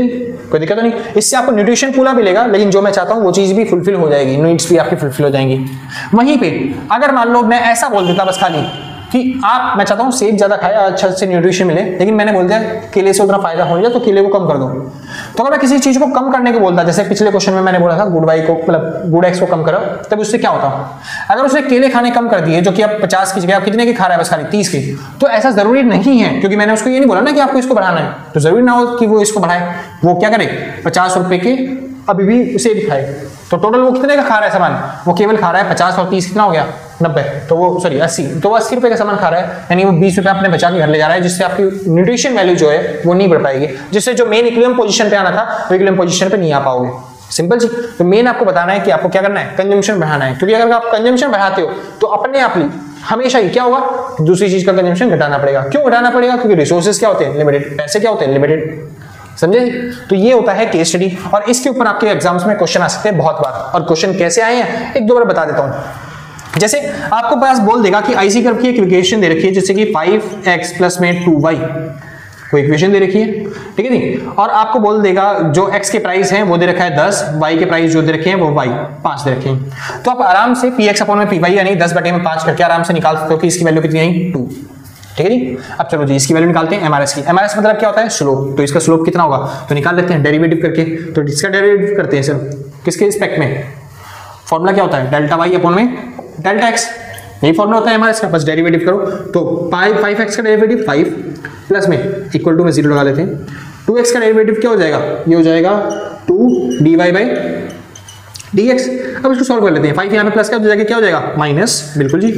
कोई दिक्कत तो नहीं। इससे आपको न्यूट्रिशन पूरा मिलेगा, लेकिन जो मैं चाहता हूं वो चीज भी फुलफिल हो जाएगी, नीड्स भी आपकी फुलफिल हो जाएंगी। वहीं पे अगर मान लो मैं ऐसा बोल देता बस खाली कि आप, मैं चाहता हूं सेब ज्यादा खाए, अच्छा से न्यूट्रिशन मिले, लेकिन मैंने बोल दिया केले से उतना फायदा हो जाए तो केले को कम कर दो। तो अगर मैं किसी चीज को कम करने को बोलता, जैसे पिछले क्वेश्चन में मैंने बोला था गुड वाई को मतलब गुड एक्स को कम करो, तब उससे क्या होता, अगर उसने केले खाने कम कर दिए जो कि आप 50 की जगह आप कितने के खा रहा है, बस खाली 30 के, तो ऐसा जरूरी नहीं है, क्योंकि मैंने उसको ये नहीं बोला ना कि आपको इसको बढ़ाना है, तो जरूरी ना हो कि वो इसको बढ़ाए। वो क्या करे, 50 रुपए के अभी भी सेब खाए, तो टोटल वो कितने का खा रहा है सामान, वो केवल खा रहा है 50 और 30 कितना हो गया 90, तो वो सॉरी 80, तो वो 80 रुपए का सामान खा रहा है, यानी वो 20 रुपए अपने बचा के घर ले जा रहा है, जिससे आपकी न्यूट्रिशन वैल्यू जो है वो नहीं बढ़ पाएगी, जिससे जो मेन इक्विलिब्रियम पोजीशन पे आना था वो इक्विलिब्रियम पोजीशन पे नहीं आ पाओगे। सिंपल जी। तो मेन आपको बताना है कि आपको क्या करना है, कंजम्पशन बढ़ाना है, क्योंकि अगर आप कंजम्पशन बढ़ाते हो तो अपने आप ही हमेशा ही क्या होगा, दूसरी चीज का कंजम्पशन घटाना पड़ेगा। क्यों घटाना पड़ेगा, क्योंकि रिसोर्सेज क्या होते हैं लिमिटेड, पैसे क्या होते हैं लिमिटेड। समझे, तो ये होता है केस स्टडी, और इसके ऊपर आपके एग्जाम्स में क्वेश्चन आ सकते हैं बहुत बार। और क्वेश्चन कैसे आए हैं एक दो बार बता देता हूं। जैसे आपको पास बोल देगा कि आईसी कर्व की एक इक्वेशन दे रखी है, जैसे कि 5x प्लस में 2y कोई इक्वेशन दे रखी है, ठीक है जी, और आपको बोल देगा जो x के प्राइस हैं वो दे रखा है 10, y के प्राइस जो दे रखे हैं वो y 5 दे रखे हैं। तो आप आराम से px अपॉन में py यानी 10/5 करके आराम से निकाल सकते हो कि इसकी वैल्यू कितनी आई 2, ठीक है जी। अब चलो जी इसकी वैल्यू निकालते हैं एमआरएस की। एमआरएस मतलब क्या होता है, स्लोप। तो इसका स्लोप कितना होगा तो निकाल लेते हैं डेरिवेटिव करके। तो इसका डेरिवेटिव करते हैं सर किसके रिस्पेक्ट में, फॉर्मूला क्या होता है डेल्टा वाई अपॉन में डेल्टा एक्स, यही फॉर्मूला होता है एमआरएस का। बस डेरिवेटिव करो तो 5x का डेरिवेटिव 5 प्लस में इक्वल टू में 0 लगा लेते हैं। 2x का डेरिवेटिव क्या हो जाएगा, ये हो जाएगा 2 dy बाई dx। अब इसको सॉल्व कर लेते हैं। 5 यहाँ पे प्लस क्या हो जाएगा, क्या हो जाएगा माइनस, बिल्कुल जी।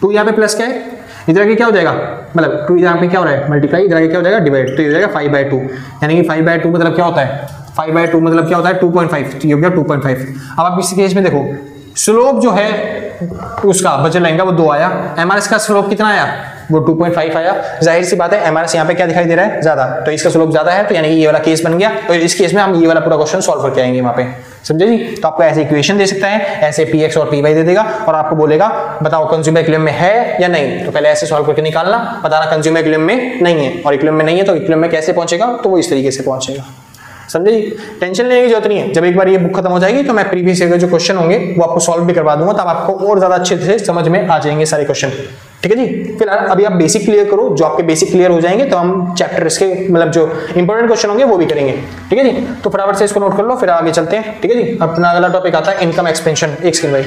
2 यहाँ पे प्लस क्या है, इधर आगे क्या हो जाएगा, मतलब 2 यहाँ पे क्या हो रहा है मल्टीप्लाई, इधर आगे क्या हो जाएगा डिवाइड, तो ये हो जाएगा 5/2, यानी कि 5/2 मतलब क्या होता है, 5/2 मतलब क्या होता है 2.5, तो ये हो गया 2.5। अब आप इसी केस में देखो स्लोप जो है उसका बचल लाइन का वो 2 आया, एमआरएस का स्लोप कितना आया वो 2.5 आया। जाहिर सी बात है एमआरएस यहाँ पे क्या दिखाई दे रहा है ज्यादा, तो इसका स्लोप ज्यादा है, तो यानी कि ये वाला केस बन गया। तो इस केस में हम ये वाला पूरा क्वेश्चन सॉल्व करके आएंगे वहां पे, समझे जी। तो आपको ऐसे इक्वेशन दे सकता है, ऐसे px और py दे देगा और आपको बोलेगा बताओ कंज्यूमर इक्विलिब्रियम में है या नहीं। तो पहले ऐसे सॉल्व करके निकालना, बताना कंज्यूमर इक्विलिब्रियम में नहीं है, और इक्विलिब्रियम में नहीं है तो इक्विलिब्रियम में कैसे पहुंचेगा, तो वो इस तरीके से पहुंचेगा, समझे जी। टेंशन लेने की जरूरत नहीं है, जब एक बार ये बुक खत्म हो जाएगी तो मैं प्रीवियस ईयर के जो क्वेश्चन होंगे वो आपको सॉल्व भी करवा दूंगा, तब आपको और ज्यादा अच्छे से समझ में आ जाएंगे सारे क्वेश्चन, ठीक है जी। फिलहाल अभी आप बेसिक क्लियर करो, जो आपके बेसिक क्लियर हो जाएंगे तो हम चैप्टर इसके मतलब जो इंपॉर्टेंट क्वेश्चन होंगे वो भी करेंगे, ठीक है जी। तो फटाफट से इसको नोट कर लो, फिर आगे चलते हैं, ठीक है जी। अपना अगला टॉपिक आता है इनकम एक्सपेंशन। एक सेकंड भाई,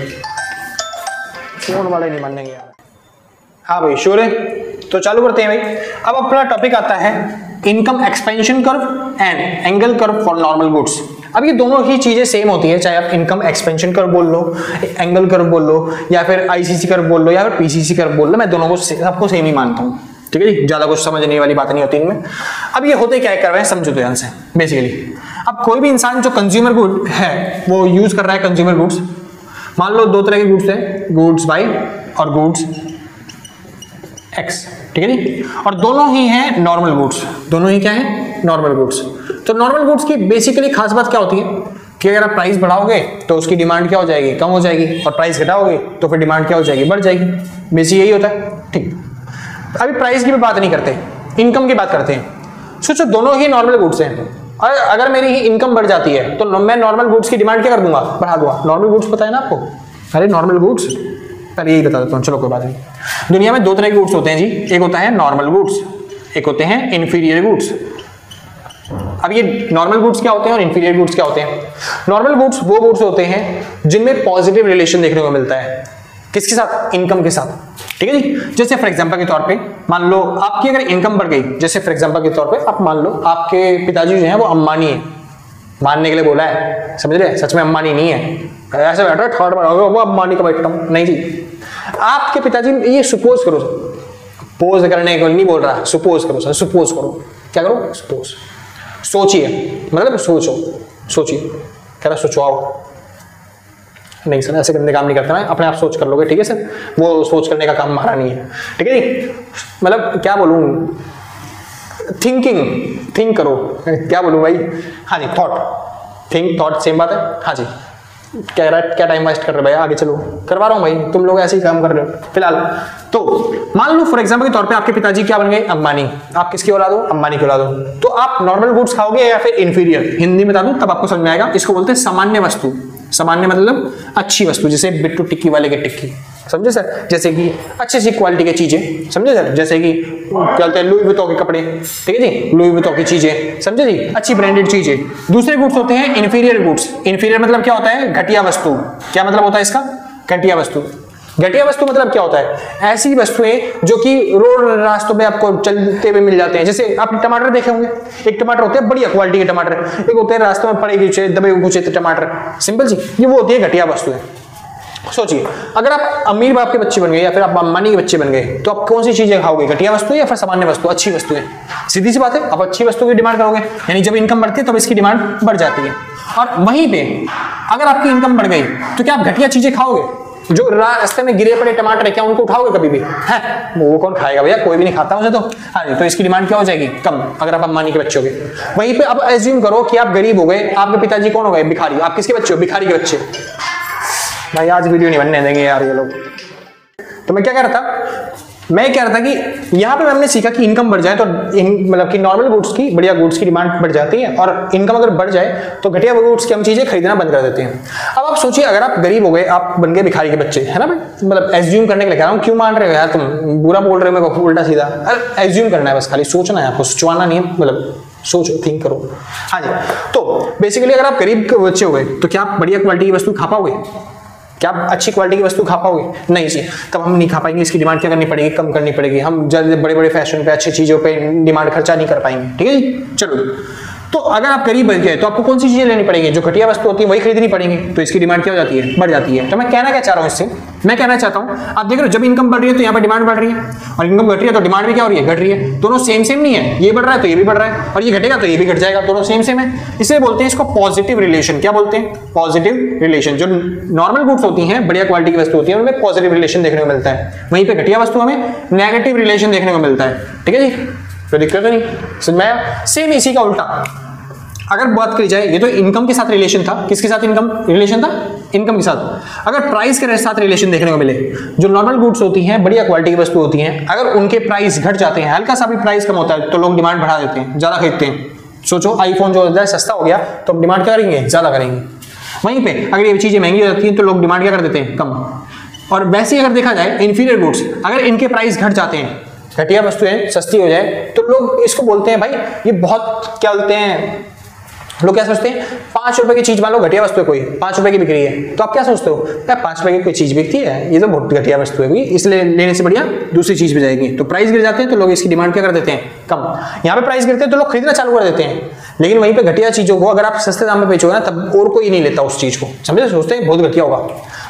फोन वाले नहीं मानेंगे यार। हाँ भाई श्योर है, तो चालू करते हैं भाई। अब अपना टॉपिक आता है income expansion curve and angle curve for normal goods. अब ये दोनों ही चीजें सेम होती है, चाहे आप इनकम एक्सपेंशन कर्व बोल लो, एंगल कर्व बोल लो, या फिर आईसीसी कर्व बोल लो, या फिर पीसीसी कर्व बोल लो, मैं दोनों को सबको सेम ही मानता हूँ, ठीक है जी। ज्यादा कुछ समझने वाली बात नहीं होती इनमें। अब ये होते क्या कर रहे हैं समझो ध्यान से। बेसिकली अब कोई भी इंसान जो कंज्यूमर गुड है वो यूज कर रहा है कंज्यूमर गुड्स। मान लो 2 तरह के गुड्स है, गुड्स वाई और गुड्स एक्स, ठीक है जी। और दोनों ही हैं नॉर्मल गुड्स, दोनों ही क्या है नॉर्मल गुड्स। तो नॉर्मल गुड्स की बेसिकली खास बात क्या होती है कि अगर आप प्राइस बढ़ाओगे तो उसकी डिमांड क्या हो जाएगी, कम हो जाएगी, और प्राइस घटाओगे तो फिर डिमांड क्या हो जाएगी, बढ़ जाएगी। बेसिक यही होता है, ठीक। अभी प्राइस की भी बात नहीं करते, इनकम की बात करते हैं। सोचो दोनों ही नॉर्मल गुड्स हैं, और अगर मेरी ही इनकम बढ़ जाती है तो मैं नॉर्मल गुड्स की डिमांड क्या कर दूंगा, बढ़ा दूंगा। नॉर्मल गुड्स पता है ना आपको, अरे नॉर्मल गुड्स पहले यही बता देता हूँ, चलो कोई बात नहीं। दुनिया में 2 तरह के गुड्स होते हैं जी, एक होता है नॉर्मल गुड्स, एक होते हैं इंफीरियर गुड्स। अब ये नॉर्मल गुड्स क्या होते हैं और इंफीरियर गुड्स क्या होते हैं। नॉर्मल गुड्स वो गुड्स होते हैं जिनमें पॉजिटिव रिलेशन देखने को मिलता है, किसके साथ, इनकम के साथ, ठीक है जी। जैसे फॉर एग्जांपल के तौर पे मान लो आपकी अगर इनकम बढ़ गई, जैसे फॉर एग्जांपल के तौर पे आप मान लो आपके पिताजी जो हैं वो अंबानी है, मानने के लिए बोला है, समझ रहे, सच में अंबानी नहीं है। ऐसे बैठ रहा थर्ड बार वो अंबानी का बैठता हूँ, नहीं जी। आपके पिताजी, ये सुपोज करो, पोज करने को नहीं बोल रहा, सुपोज करो सर, सुपोज करो, क्या करो, सुपोज, सोचिए, मतलब सोचो, सोचिए, कह रहा सोचो आओ, नहीं सर ऐसे करने काम नहीं करता मैं, अपने आप सोच कर लोगे, ठीक है सर, वो सोच करने का काम हमारा नहीं है, ठीक है जी। मतलब क्या बोलूं, थिंक करो, क्या बोलूं भाई, हाँ जी, थॉट, थिंक थॉट सेम बात है, हाँ जी। कह रहा है क्या टाइम वेस्ट कर रहे हो भाई, आगे चलो, करवा रहा हूँ भाई, तुम लोग ऐसे ही काम कर रहे हो फिलहाल। तो मान लो फॉर एग्जांपल के तौर पे आपके पिताजी क्या बन गए, अंबानी, आप किसकी औलाद हो, अंबानी की औलाद हो, तो आप नॉर्मल गुड्स खाओगे या फिर इंफीरियर, हिंदी में बता दूं तब आपको समझ में आएगा। इसको बोलते हैं सामान्य वस्तु, सामान्य मतलब अच्छी वस्तु, जैसे बिट्टू टिक्की वाले के टिक्की, समझे सर, जैसे कि अच्छी सी क्वालिटी की चीजें, समझे सर, जैसे कि क्या बोलते हैं लुई वुइटन के कपड़े, ठीक है जी, लुई वुइटन की चीजें, समझे जी, अच्छी ब्रांडेड चीजें। दूसरे गुड्स होते हैं इंफीरियर गुड्स। इंफीरियर मतलब क्या होता है, घटिया वस्तु। क्या मतलब होता है इसका, घटिया वस्तु। घटिया वस्तु मतलब क्या होता है, ऐसी वस्तुएं जो कि रोड रास्तों में आपको चलते हुए मिल जाते हैं। जैसे आप टमाटर देखे होंगे, एक टमाटर होते हैं बढ़िया क्वालिटी के टमाटर, एक होते हैं रास्तों में पड़े हुए दबे हुए टमाटर, सिंपल जी, ये वो होती है घटिया वस्तुएं। सोचिए अगर आप अमीर बाप के बच्चे बन गए या फिर आप अंबानी के बच्चे बन गए, तो आप कौन सी चीजें खाओगे, घटिया वस्तु या फिर सामान्य वस्तु, अच्छी वस्तुएं। सीधी सी बात है, आप अच्छी वस्तु की डिमांड करोगे, यानी जब इनकम बढ़ती है तब इसकी डिमांड बढ़ जाती है। और वहीं पे अगर आपकी इनकम बढ़ गई तो क्या आप घटिया चीजें खाओगे, जो रास्ते में गिरे पड़े टमाटर है क्या उनको उठाओगे कभी भी, है वो कौन खाएगा भैया, कोई भी नहीं खाता मुझे तो, हाँ जी, तो इसकी डिमांड क्या हो जाएगी, कम, अगर आप अंबानी के बच्चे हो गए। वहीं पे अब एज्यूम करो कि आप गरीब हो गए, आपके पिताजी कौन हो गए, भिखारी, आप किसके बच्चे हो, भिखारी के बच्चे। भाई आज वीडियो नहीं बनने देंगे यार ये लोग। तो मैं क्या कह रहा था, मैं कह रहा था कि यहाँ पे हमने सीखा कि इनकम बढ़ जाए तो मतलब कि नॉर्मल गुड्स की, बढ़िया गुड्स की डिमांड बढ़ जाती है, और इनकम अगर बढ़ जाए तो घटिया गुड्स की हम चीजें खरीदना बंद कर देते हैं। अब आप सोचिए अगर आप गरीब हो गए, आप बन गए भिखारी के बच्चे, है ना भाई, मतलब एज्यूम करने के लिए कह रहा हूँ, क्यों मान रहे हो यार तुम, बुरा बोल रहे हो मेरे को उल्टा सीधा, अरे एज्यूम करना है बस, खाली सोचना है आपको, सोचवाना नहीं है, मतलब सोचो, थिंक करो, हाँ जी। तो बेसिकली अगर आप गरीब के बच्चे हो गए तो क्या आप बढ़िया क्वालिटी की वस्तु खा पाओगे, क्या आप अच्छी क्वालिटी की वस्तु खा पाओगे, नहीं जी, तब हम नहीं खा पाएंगे, इसकी डिमांड क्या करनी पड़ेगी, कम करनी पड़ेगी, हम जल्द बड़े बड़े फैशन पे, अच्छी चीजों पे डिमांड खर्चा नहीं कर पाएंगे, ठीक है जी। चलो, तो अगर आप गरीब बन गए तो आपको कौन सी चीजें लेनी पड़ेगी, जो घटिया वस्तु होती है वही खरीदनी पड़ेगी, तो इसकी डिमांड क्या हो जाती है, बढ़ जाती है। तो मैं कहना क्या चाह रहा हूँ इससे, मैं कहना चाहता हूँ आप देख रहे हो जब इनकम बढ़ रही है तो यहाँ पर डिमांड बढ़ रही है, और इनकम घट रही है तो डिमांड भी क्या हो रही है, घट रही है। दोनों सेम सेम नहीं है, ये बढ़ रहा है तो ये भी बढ़ रहा है, और ये घटेगा तो ये भी घट जाएगा, दोनों सेम सेम है। इसलिए बोलते हैं इसको पॉजिटिव रिलेशन। क्या बोलते हैं, पॉजिटिव रिलेशन। जो नॉर्मल गुड्स होती हैं, बढ़िया क्वालिटी की वस्तु होती है, उनमें पॉजिटिव रिलेशन देखने को मिलता है, वहीं पे घटिया वस्तु हमें नेगेटिव रिलेशन देखने को मिलता है, ठीक है जी, कोई दिक्कत नहीं, समझ में आया। सेम इसी का उल्टा अगर बात करी जाए, ये तो इनकम के साथ रिलेशन था, किसके साथ इनकम रिलेशन था, इनकम के साथ। अगर प्राइस के साथ रिलेशन देखने को मिले, जो नॉर्मल गुड्स होती हैं, बढ़िया क्वालिटी की वस्तु होती हैं, अगर उनके प्राइस घट जाते हैं, हल्का सा भी प्राइस कम होता है तो लोग डिमांड बढ़ा देते हैं, ज्यादा खरीदते हैं। सोचो आईफोन जो है सस्ता हो गया तो हम डिमांड क्या करेंगे, ज्यादा करेंगे। वहीं पे अगर ये चीजें महंगी हो जाती हैं तो लोग डिमांड क्या कर देते हैं, कम। और वैसे ही अगर देखा जाए इंफीरियर गुड्स, अगर इनके प्राइस घट जाते हैं, घटिया वस्तुएं सस्ती हो जाए, तो लोग इसको बोलते हैं भाई ये बहुत, क्या बोलते हैं, लोग क्या सोचते हैं, 5 रुपए की चीज मान लो घटिया वस्तु है, कोई 5 रुपए की बिक रही है, तो आप क्या सोचते हो, क्या 5 रुपए की कोई चीज बिकती है, ये तो बहुत घटिया वस्तु है कोई, इसलिए लेने से बढ़िया दूसरी चीज भी जाएगी। तो प्राइस गिर जाते हैं तो लोग इसकी डिमांड क्या कर देते हैं, कम। यहाँ पे प्राइस गिरते हैं तो लोग खरीदना चालू कर देते हैं, लेकिन वहीं पे घटिया चीजों को अगर आप सस्ते दाम में बेचोगे ना, तब और कोई नहीं लेता उस चीज को, समझे, सोचते हैं बहुत घटिया होगा।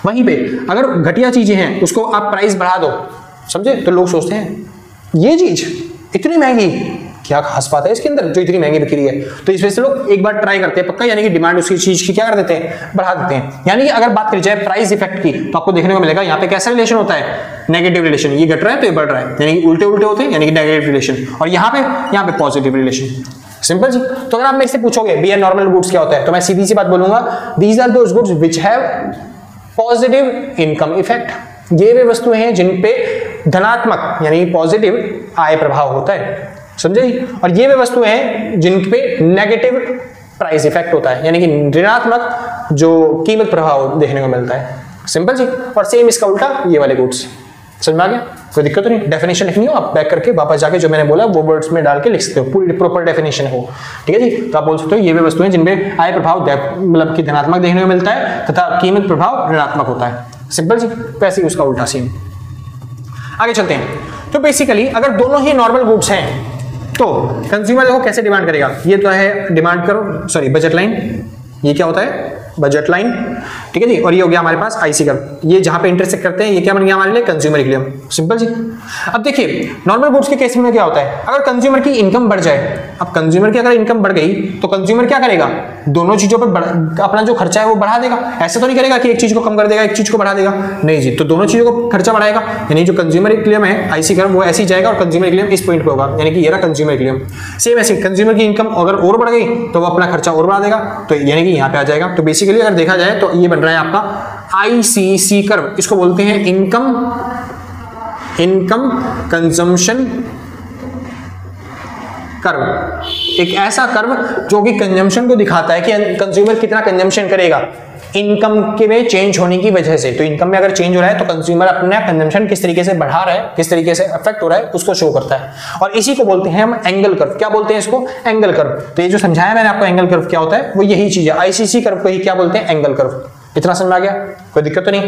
वहीं पे अगर घटिया चीजें हैं उसको आप प्राइस बढ़ा दो, समझे, तो लोग सोचते हैं ये चीज इतनी महंगी, क्या खास बात है इसके अंदर जो इतनी महंगी बिक रही है, तो इस वजह से लोग एक बार ट्राई करते हैं पक्का, यानी कि डिमांड उसकी चीज की क्या कर देते हैं, बढ़ा देते हैं। यानी कि अगर बात करी जाए प्राइस इफेक्ट की, तो आपको देखने को मिलेगा यहाँ पे कैसा रिलेशन होता है, नेगेटिव रिलेशन, ये घट रहा है तो ये बढ़ रहा है, यानी कि उल्टे उल्टे होते हैं, यानी कि नेगेटिव रिलेशन, और यहाँ पे पॉजिटिव रिलेशन, सिंपल जी। तो अगर आप मेरे से पूछोगे भैया नॉर्मल गुड्स क्या होता है, तो मैं सीधी सी बात बोलूंगा, these are those goods which have positive income effect. ये वे वस्तुएं हैं जिन पे धनात्मक यानी पॉजिटिव आय प्रभाव होता है, समझे। और ये वे वस्तुएं हैं जिन पे नेगेटिव प्राइस इफेक्ट होता है, यानी कि ऋणात्मक जो कीमत प्रभाव देखने को मिलता है, सिंपल जी। और सेम इसका उल्टा ये वाले गुड्स, समझ में आ गया, कोई दिक्कत नहीं। डेफिनेशन लिखनी हो आप बैक करके वापस जाके जो मैंने बोला वो वर्ड्स में डाल के लिख सकते हो, पूरी प्रॉपर डेफिनेशन हो, ठीक है जी। तो आप बोल सकते हो ये वे वस्तुएं जिनमें आय प्रभाव मतलब कि धनात्मक देखने को मिलता है तथा कीमत प्रभाव ऋणात्मक होता है, सिंपल जी। वैसे ही उसका उल्टा सेम। आगे चलते हैं। तो बेसिकली अगर दोनों ही नॉर्मल गुड्स हैं, तो कंज्यूमर देखो कैसे डिमांड करेगा, ये तो है डिमांड करो सॉरी बजट लाइन, ये क्या होता है बजट लाइन, ठीक है जी। और ये हो गया हमारे पास आईसी कर्व, ये जहां पे इंटरसेक्ट करते हैं ये क्या बन गया हमारे लिए कंज्यूमर इक्विलिब्रियम, सिंपल जी। अब देखिए नॉर्मल गुड्स के केस में क्या होता है, अगर कंज्यूमर की इनकम बढ़ जाए, अब कंज्यूमर की अगर इनकम बढ़ गई तो कंज्यूमर क्या करेगा, दोनों चीजों पर अपना जो खर्चा है वो बढ़ा देगा। ऐसे तो नहीं करेगा कि एक चीज को कम कर देगा एक चीज को बढ़ा देगा, नहीं जी, तो दोनों चीजों को खर्चा बढ़ाएगा। यानी जो कंज्यूमर इक्विलिब्रियम है आईसी कर्व वो ऐसे ही जाएगा और कंज्यूमर इक्विलिब्रियम इस पॉइंट पे होगा, यानी कि ये रहा कंज्यूमर इक्विलिब्रियम। सेम ऐसे कंज्यूमर की इनकम अगर और बढ़ गई तो वो अपना खर्चा और बढ़ा देगा, तो यानी कि यहाँ पे आ जाएगा। तो बेसिकली अगर देखा जाए तो ये बन रहा है आपका आईसीसी कर्व, इसको बोलते हैं इनकम कंजम्पशन कर्व। एक ऐसा कर्व जो कि कंजम्पशन को दिखाता है कि कंज्यूमर कितना कंजम्पशन करेगा इनकम के में चेंज होने की वजह से। तो इनकम में अगर चेंज हो रहा है तो कंज्यूमर अपना कंजम्पशन किस तरीके से बढ़ा रहा है, किस तरीके से अफेक्ट हो रहा है उसको शो करता है। और इसी को बोलते हैं हम एंगल कर्व। क्या बोलते हैं इसको, एंगल कर्व। तो ये जो समझाया मैंने आपको एंगल कर्व क्या होता है वो यही चीज है, आईसीसी कर्व को ही क्या बोलते हैं एंगल कर्व। इतना समझ में आ गया, कोई दिक्कत तो नहीं।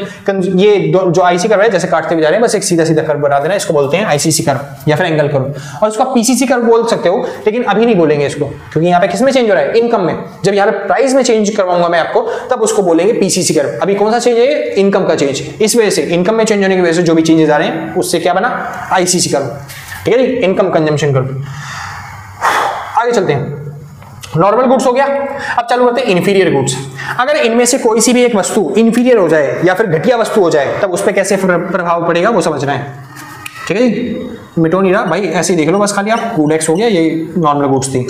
ये जो आईसी कर्व है जैसे काटते हुए जा रहे हैं बस एक सीधा सीधा कर्व बना देना, इसको बोलते हैं आईसीसी कर्व या फिर एंगल कर्व। और इसको पीसीसी कर्व बोल सकते हो, लेकिन अभी नहीं बोलेंगे इसको, क्योंकि यहाँ पे किसमें चेंज हो रहा है, इनकम में। जब यहाँ पे प्राइस में चेंज करवाऊंगा मैं आपको तब उसको बोलेंगे पीसीसी कर्व। अभी कौन सा चेंज है, इनकम का चेंज। इस वजह से इनकम में चेंज होने की वजह से जो भी चेंजेस आ रहे हैं उससे क्या बना, आईसीसी कर्व, ठीक है जी, इनकम कंजम्पशन कर्व। आगे चलते हैं, नॉर्मल गुड्स हो गया। अब चालू करते हैं इन्फीरियर गुड्स। अगर इनमें से कोई सी भी एक वस्तु इन्फीरियर हो जाए या फिर घटिया वस्तु हो जाए तब उस पर कैसे प्रभाव पड़ेगा वो समझना है, ठीक है जी। मिटो नहीं रहा भाई, ऐसे ही देख लो बस खाली आप, गुड एक्स हो गया, ये नॉर्मल गुड्स थी।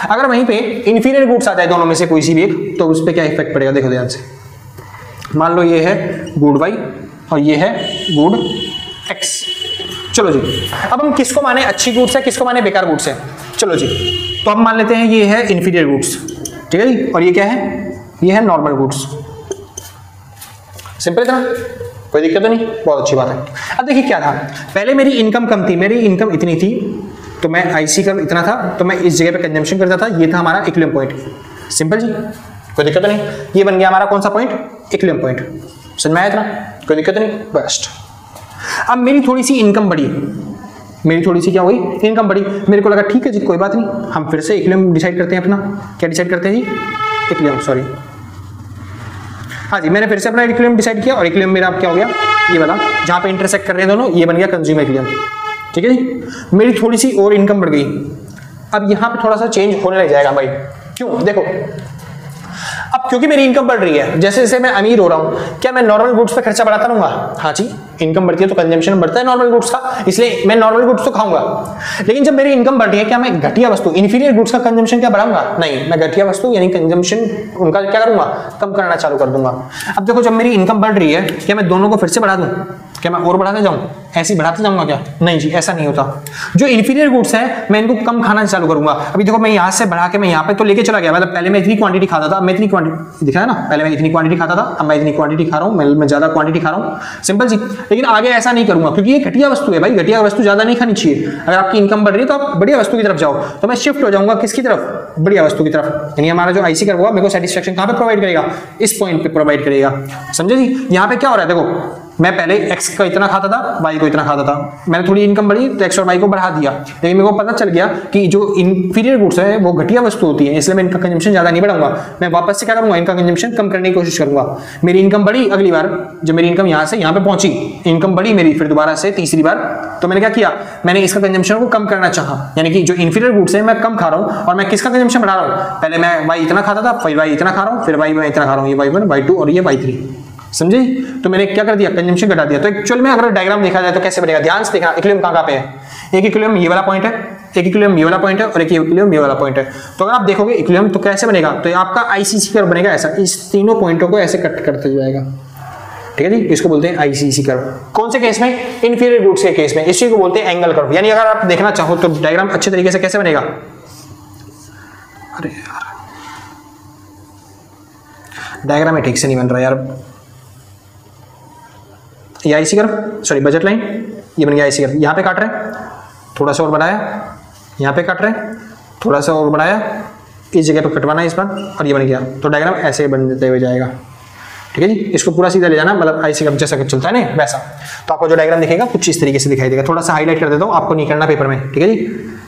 अगर वहीं पे इन्फीरियर गुड्स आ जाए दोनों में से कोई सी भी एक, तो उस पर क्या इफेक्ट पड़ेगा देखो ध्यान से। मान लो ये है गुड वाई और ये है गुड एक्स। चलो जी, अब हम किसको माने अच्छी गुड्स है, किसको माने बेकार गुड्स है। चलो जी, तो हम मान लेते हैं ये है इन्फीरियर गुड्स, ठीक है जी, और ये क्या है, ये है नॉर्मल गुड्स। सिंपल इतना, कोई दिक्कत तो नहीं, बहुत अच्छी बात है। अब देखिए क्या था, पहले मेरी इनकम कम थी, मेरी इनकम इतनी थी तो मैं आईसी कर्व इतना था तो मैं इस जगह पे कंजम्पशन करता था, ये था हमारा इक्विलिब्रियम पॉइंट। सिंपल जी, कोई दिक्कत नहीं। ये बन गया हमारा कौन सा पॉइंट, इक्विलिब्रियम पॉइंट। समझ में आया इतना, कोई दिक्कत नहीं, बेस्ट। अब मेरी थोड़ी सी इनकम बढ़ी, मेरी थोड़ी सी क्या हुई, इनकम बढ़ी। मेरे को लगा ठीक है जी कोई बात नहीं, हम फिर से इक्विलिब्रियम डिसाइड करते हैं अपना। क्या डिसाइड करते हैं जी, इक्विलिब्रियम, सॉरी हाँ जी, मैंने फिर से अपना इक्विलिब्रियम डिसाइड किया और इक्विलिब्रियम मेरा क्या हो गया, ये वाला जहाँ पे इंटरसेक्ट कर रहे हैं दोनों, ये बन गया कंज्यूमर इक्विलिब्रियम, ठीक है जी। मेरी थोड़ी सी और इनकम बढ़ गई, अब यहाँ पे थोड़ा सा चेंज होने लग जाएगा भाई। क्यों, देखो अब क्योंकि मेरी इनकम बढ़ रही है, जैसे जैसे मैं अमीर हो रहा हूं, क्या मैं नॉर्मल गुड्स पे खर्चा बढ़ाता रहूंगा, हाँ जी, इनकम बढ़ती है तो कंजम्पशन बढ़ता है नॉर्मल गुड्स का, इसलिए मैं नॉर्मल गुड्स तो खाऊंगा। लेकिन जब मेरी इनकम बढ़ रही है, क्या मैं घटिया वस्तु इन्फीरियर गुड्स का कंजम्पशन क्या बढ़ाऊंगा, नहीं, मैं घटिया वस्तु यानी कंजम्पशन उनका क्या करूंगा, कम करना चालू कर दूंगा। अब देखो जब मेरी इनकम बढ़ रही है, क्या मैं दोनों को फिर से बढ़ा दूं, क्या मैं और बढ़ाते जाऊं, ऐसे ही बढ़ाते जाऊंगा क्या, नहीं जी, ऐसा नहीं होता। जो इन्फीरियर गुड्स है मैं इनको कम खाना चालू करूंगा। अभी देखो मैं यहाँ से बढ़ा के मैं यहाँ पे तो लेके चला गया, मतलब पहले मैं इतनी क्वांटिटी खाता था, मैं इतनी क्वांटिटी दिखा है ना, पहले मैं इतनी क्वांटिटी खाता था, अब मैं इतनी क्वांटिटी खा रहा हूँ, मैं ज्यादा क्वांटिटी खा रहा हूँ, सिंपल जी। लेकिन आगे ऐसा नहीं करूंगा क्योंकि ये घटिया वस्तु है भाई, घटिया वस्तु ज्यादा नहीं खानी चाहिए। अगर आपकी इनकम बढ़ रही है तो आप बढ़िया वस्तु की तरफ जाओ, तो मैं शिफ्ट हो जाऊंगा किसकी तरफ, बढ़िया वस्तु की तरफ। यानी हमारा जो आईसी कर्व होगा मेरे को सेटिस्फेक्शन कहाँ पे प्रोवाइड करेगा, इस पॉइंट पे प्रोवाइड करेगा, समझे जी। यहाँ पे क्या हो रहा है, देखो मैं पहले x का इतना खाता था, y को इतना खाता था, मैंने थोड़ी इनकम बढ़ी तो x और y को बढ़ा दिया, लेकिन मेरे को पता चल गया कि जो इंफीरियर गुड्स है वो घटिया वस्तु होती है, इसलिए मैं इनका कंजम्पशन ज्यादा नहीं बढ़ाऊंगा, मैं वापस से क्या करूंगा, इनका कंजम्पशन कम करने की कोशिश करूंगा। मेरी इनकम बढ़ी, अगली बार जब मेरी इनकम यहाँ से यहाँ पे पहुंची, इनकम बढ़ी मेरी फिर दोबारा से तीसरी बार, तो मैंने क्या किया, मैंने इसका कंजम्पशन को कम करना चाहा, यानी कि जो इंफीरियर गुड्स है मैं कम खा रहा हूँ और मैं किसका कंजम्पशन बढ़ा रहा हूँ, पहले मैं y इतना खाता था, फिर y इतना खा रहा हूँ, फिर y मैं इतना खा रहा हूँ, ये y1 y2 और ये y3, समझे। तो मैंने क्या कर दिया, कंजम्पशन घटा दिया। तो एक्चुअल में अगर डायग्राम देखा जाए तो कैसे बनेगा, ध्यान से देखना, इक्विलिब्रियम कहाँ पे है, एक इक्विलिब्रियम ये वाला पॉइंट है, एक इक्विलिब्रियम ये वाला पॉइंट है और एक इक्विलिब्रियम ये वाला पॉइंट है। तो अगर आप देखोगे इक्विलिब्रियम तो कैसे बनेगा, तो आपका आईसीसी कर्व बनेगा ऐसा, इस तीनों पॉइंटों को ऐसे कट करते जाएगा, ठीक है जी। इसको बोलते हैं आईसीसी कर्व। कौन से केस में, इन्फीरियर गुड्स के केस में, इसी को बोलते हैं एंगल कर्व। यानी अगर आप देखना चाहो तो डायग्राम अच्छे तरीके से कैसे बनेगा, अरे यार डायग्राम ठीक से नहीं बन रहा यार, ये IC curve, sorry budget line, ये बन गया आईसी कर्व। यहाँ पे काट रहे हैं, थोड़ा सा और बढ़ाया, यहाँ पे काट रहे हैं, थोड़ा सा और बढ़ाया, इस जगह पे कटवाना है इस बार, और ये बन गया। तो डायग्राम ऐसे बनते हुए जाएगा, ठीक है जी। इसको पूरा सीधा ले जाना, मतलब आईसी कर्व जैसा चलता है ना वैसा। तो आपको जो डायग्राम दिखेगा कुछ इस तरीके से दिखाई देगा, थोड़ा सा हाईलाइट कर देता हूँ, आपको नहीं करना पेपर में, ठीक है जी।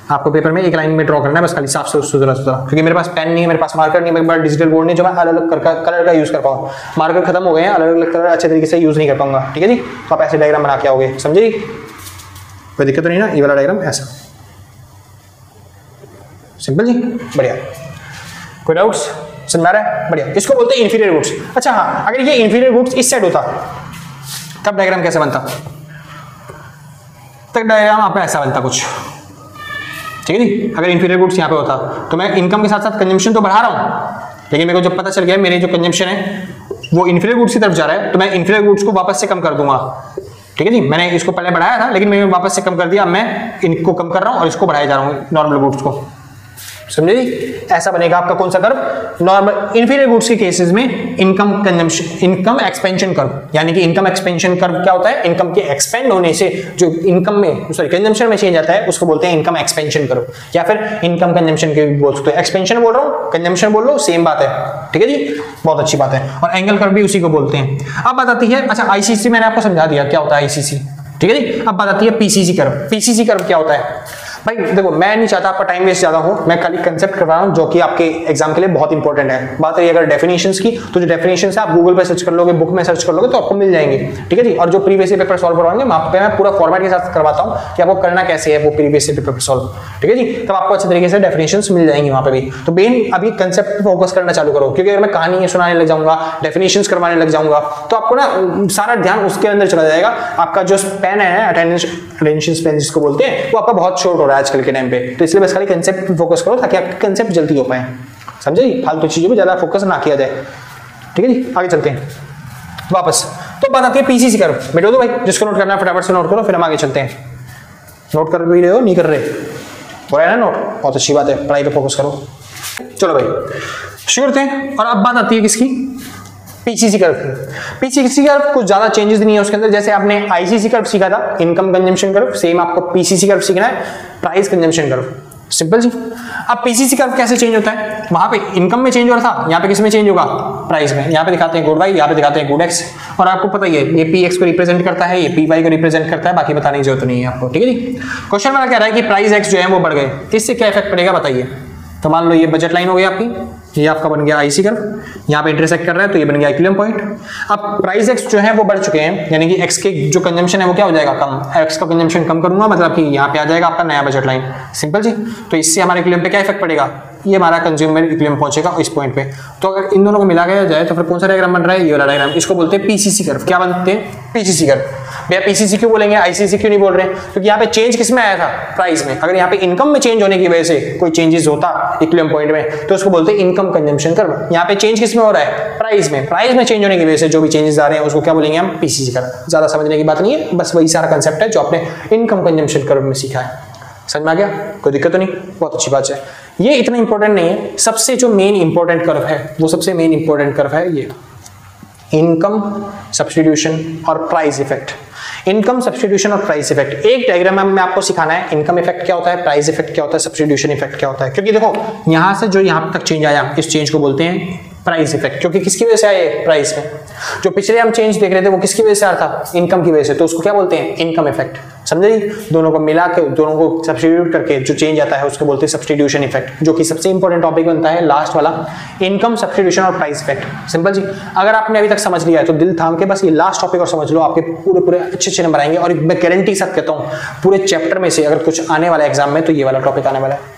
आपको पेपर में एक लाइन में ड्रॉ करना है बस, खाली साफ सुथरा, क्योंकि मेरे पास पेन नहीं है, मेरे पास मार्कर नहीं है, मेरे पास डिजिटल बोर्ड नहीं जो मैं अलग अलग कलर का यूज कर पाऊँ। मार्कर खत्म हो गए हैं, अलग अलग कलर अच्छे तरीके से यूज नहीं कर पाऊंगा, ठीक है जी। तो आप ऐसे डायग्राम बना के आओगे, समझे, कोई दिक्कत तो नहीं ना। ये वाला डायग्राम ऐसा, सिंपल जी, बढ़िया। कोई डाउट्स, समझ में आ रहा है, बढ़िया। इसको बोलते हैं इंफीरियर गुड्स। अच्छा हाँ, अगर ये इंफीरियर गुड्स इस साइड होता तब डायग्राम कैसे बनता, तब डायग्राम आपका ऐसा बनता कुछ, ठीक है जी। अगर इंफीरियर गुड्स यहाँ पे होता तो मैं इनकम के साथ साथ कंजम्पशन तो बढ़ा रहा हूँ, लेकिन मेरे को जब पता चल गया मेरे जो कंजम्पशन है वो इंफीरियर गुड्स की तरफ जा रहा है, तो मैं इंफीरियर गुड्स को वापस से कम कर दूंगा, ठीक है जी। मैंने इसको पहले बढ़ाया था लेकिन मैंने वापस से कम कर दिया, अब मैं इनको कम कर रहा हूँ और इसको बढ़ाया जा रहा हूँ नॉर्मल गुड्स को, समझे जी। ऐसा बनेगा आपका कौन सा कर्व, नॉर्मल इंफीरियर गुड्स के केसेस में income consumption, income expansion curve, यानी कि इनकम एक्सपेंशन कर्व क्या होता है, इनकम के एक्सपेंड होने से जो इनकम में सॉरी कंजम्पशन में चेंज आता है उसको बोलते हैं इनकम एक्सपेंशन कर्व, या फिर इनकम कंजम्पशन के बोल सकते हो। एक्सपेंशन बोल रहा हूँ, कंजम्पशन बोल लो, सेम बात है, ठीक है जी, बहुत अच्छी बात है। और एंगल कर्व भी उसी को बोलते हैं। अब बात आती है, अच्छा आईसीसी मैंने आपको समझा दिया क्या होता है आईसीसी, ठीक है जी। अब बात आती है पीसीसी कर्व। पीसीसी कर्व क्या होता है भाई, देखो मैं नहीं चाहता आपका टाइम वेस्ट ज्यादा हो, मैं खाली कंसेप्ट करवा रहा हूं जो कि आपके एग्जाम के लिए बहुत इंपॉर्टेंट है। बात रही अगर डेफिनेशंस की, तो जो डेफिनेशंस है आप गूगल पे सर्च कर लोगे, बुक में सर्च कर लोगे तो आपको मिल जाएंगे, ठीक है जी। और जो प्रीवियस ईयर पेपर सॉल्व करवाएंगे मैं पूरा फॉर्मेट के साथ करवाता हूं कि आपको करना कैसे है वो प्रीवियस ईयर पेपर सॉल्व, ठीक है जी। तब आपको अच्छे तरीके से डेफिनेशंस मिल जाएंगी वहां पे भी। तो मेन अभी कंसेप्ट पे फोकस करना चालू करो, क्योंकि अगर मैं कहानी सुनाने लग जाऊंगा, डेफिनेशंस करवाने लग जाऊंगा तो आपको ना सारा ध्यान उसके अंदर चला जाएगा। आपका जो स्पैन है, अटेंशन स्पैन जिसको बोलते हैं, वो आपका बहुत शॉर्ट हो रहा है आजकल के टाइम पे। तो इसलिए बस खाली कंसेप्ट पे फोकस करो ताकि आपके कंसेप्ट जल्दी हो पाए, समझे जी। फालतू चीजों पे ज्यादा फोकस ना किया जाए, ठीक है जी। आगे चलते हैं वापस। तो बात आती है पीसीसी कर्व। मिटो दो भाई, जिसको नोट करना है फटाफट से नोट करो, फिर हम आगे चलते हैं। नोट कर भी रहे हो, नहीं कर रहे हो रहा है ना नोट, बहुत अच्छी बात है, पढ़ाई पे फोकस करो। चलो भाई शुरू करते हैं। और अब बात आती है किसकी, पीसीसी कर्व। पीसीसी कर्व कुछ ज्यादा चेंजेस नहीं है उसके अंदर। जैसे आपने आईसीसी कर्व सीखा था, इनकम कंजम्पशन कर्व, सेम आपको पीसीसी कर्व सीखना है, प्राइस कंजम्पशन कर्व, सिंपल जी। अब पीसीसी कर्व कैसे चेंज होता है, वहां पे इनकम में चेंज हो रहा था, यहाँ पे किस में चेंज होगा, प्राइस में। यहाँ पे दिखाते हैं गुड वाई, यहाँ पे दिखाते हैं गुड एक्स। और आपको पता ही है ये पी एक्स को रिप्रेजेंट करता है, ये पी वाई को रिप्रेजेंट करता है, बाकी बताने की जरूरत नहीं है आपको, ठीक है जी। क्वेश्चन वाला कह रहा है कि प्राइस एक्स जो है वो बढ़ गए, इससे क्या इफेक्ट पड़ेगा बताइए। तो मान लो ये बजट लाइन हो गई आपकी, ये आपका बन गया आईसी कर्व, यहाँ पे इंटरसेक्ट कर रहा है तो ये बन गया इक्विलिब्रियम पॉइंट। अब प्राइस एक्स जो है वो बढ़ चुके हैं, यानी कि एक्स के जो कंजम्पशन है वो क्या हो जाएगा, कम। एक्स का कंजम्पशन कम करूंगा मतलब कि यहाँ पे आ जाएगा आपका नया बजट लाइन, सिंपल जी। तो इससे हमारे इक्विलिब्रियम पे क्या इफेक्ट पड़ेगा, ये हमारा कंज्यूमर इक्विलिब्रियम पहुंचेगा इस पॉइंट पे। तो अगर इन दोनों को मिला गया जाए तो फिर कौन सा डायग्राम बन रहा है, ये वाला डायग्राम। इसको बोलते हैं पीसीसी कर्व। क्या बनते हैं, पीसीसी कर्व। भैया पीसीसी क्यों बोलेंगे, आईसीसी क्यों नहीं बोल रहे हैं, क्योंकि यहाँ पे चेंज किस में आया था, प्राइस में। अगर यहाँ पे इनकम में चेंज होने की वजह से कोई चेंजेस होता इक्विलिब्रियम पॉइंट में तो उसको बोलते हैं इनकम कंजम्पशन कर्व। यहाँ पे चेंज किस में हो रहा है, प्राइस में। प्राइस में चेंज होने की वजह से जो भी चेंजेस आ रहे हैं उसको क्या बोलेंगे हम, पीसीसी कर्व। ज्यादा समझने की बात नहीं है, बस वही सारा कंसेप्ट है जो आपने इनकम कंजम्पशन कर्व में सीखा है। समझ में आ गया, कोई दिक्कत तो नहीं, बहुत अच्छी बात है। ये इतना इंपॉर्टेंट नहीं है, सबसे जो मेन इंपॉर्टेंट कर्व है वो सबसे मेन इंपॉर्टेंट कर्व है ये इनकम सब्स्टिट्यूशन और प्राइस इफेक्ट। इनकम सब्स्टिट्यूशन और प्राइस इफेक्ट एक डायग्राम में आपको सिखाना है। इनकम इफेक्ट क्या होता है, प्राइस इफेक्ट क्या होता है, सब्स्टिट्यूशन इफेक्ट क्या होता है। क्योंकि देखो यहां से जो यहां तक चेंज आया, इस चेंज को बोलते हैं प्राइस इफेक्ट, क्योंकि किसकी वजह से आए, प्राइस में। जो पिछले हम चेंज देख रहे थे वो किसकी वजह से आ रहा था, इनकम की वजह से, तो उसको क्या बोलते हैं, इनकम इफेक्ट। समझे जी, दोनों को मिला के, दोनों को सब्स्टिट्यूट करके जो चेंज आता है उसको बोलते हैं सब्स्टिट्यूशन इफेक्ट, जो कि सबसे इंपॉर्टेंट टॉपिक बनता है लास्ट वाला, इनकम सब्स्टिट्यूशन और प्राइस इफेक्ट। सिंपल जी, अगर आपने अभी तक समझ लिया है तो दिल थाम के बस ये लास्ट टॉपिक और समझ लो, आपके पूरे अच्छे नंबर आएंगे। और मैं गारंटी के साथ कहता हूँ पूरे चैप्टर में से अगर कुछ आने वाला एग्जाम में तो ये वाला टॉपिक आने वाला है,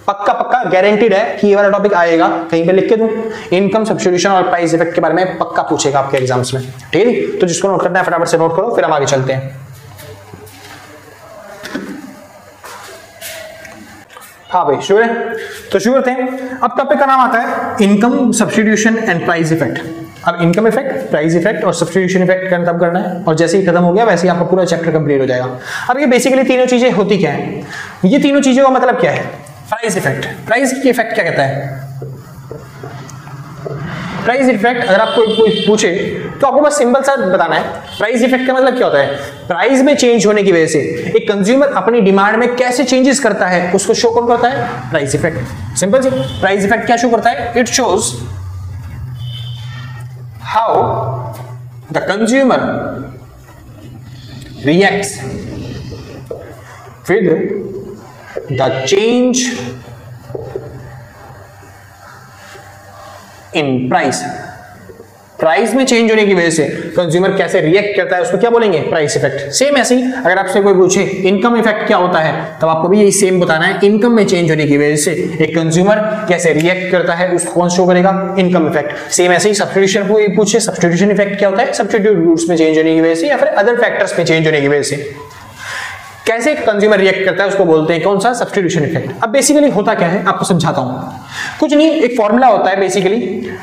पक्का गारंटीड है कि ये वाला टॉपिक आएगा। कहीं पे लिख के दूं, इनकम सब्स्टिट्यूशन और प्राइस इफेक्ट के बारे में पक्का पूछेगा आपके एग्जाम्स में, ठीक है जी। तो जिसको नोट करना है फटाफट से नोट करो, फिर हम आगे चलते हैं। हाँ भाई शुरू है, तो शुरू करते हैं। अब टॉपिक का नाम आता है income substitution and price effect. अब इनकम इफेक्ट, प्राइस इफेक्ट और सब्स्टिट्यूशन इफेक्ट तब करना है, और जैसे ही खत्म हो गया वैसे ही आपका पूरा चैप्टर कंप्लीट हो जाएगा। अब ये बेसिकली तीनों चीजें होती क्या है, ये तीनों चीजों का मतलब क्या है। प्राइस इफेक्ट, प्राइस की इफेक्ट क्या कहता है, प्राइस इफेक्ट अगर आपको कोई पूछे तो आपको बस सिंपल सा बताना है। प्राइस इफेक्ट का मतलब क्या होता है, प्राइस में चेंज होने की वजह से एक कंज्यूमर अपनी डिमांड में कैसे चेंजेस करता है उसको शो कौन करता है, प्राइस इफेक्ट। सिंपल जी, प्राइस इफेक्ट क्या शो करता है, it shows how the consumer reacts with the change in price, price में चेंज होने की वजह से कंज्यूमर कैसे रिएक्ट करता है उसको क्या बोलेंगे, प्राइस इफेक्ट। सेम ऐसे ही अगर आपसे कोई पूछे इनकम इफेक्ट क्या होता है, तब आपको भी यही सेम बताना है, इनकम में चेंज होने की वजह से एक कंज्यूमर कैसे रिएक्ट करता है उसको कौन शो करेगा, इनकम इफेक्ट। सेम ऐसे ही सब्स्टिट्यूशन को पूछे सब्स्टिट्यूशन इफेक्ट क्या होता है, सब्स्टिट्यूट रूट्स में चेंज होने की वजह से या फिर अदर फैक्टर्स में चेंज होने की वजह से कैसे कंज्यूमर रिएक्ट करता है उसको बोलते हैं कौन सा, सब्स्टिट्यूशन इफेक्ट। अब बेसिकली होता क्या है आपको समझाता हूं, कुछ नहीं, एक फॉर्मूला होता है बेसिकली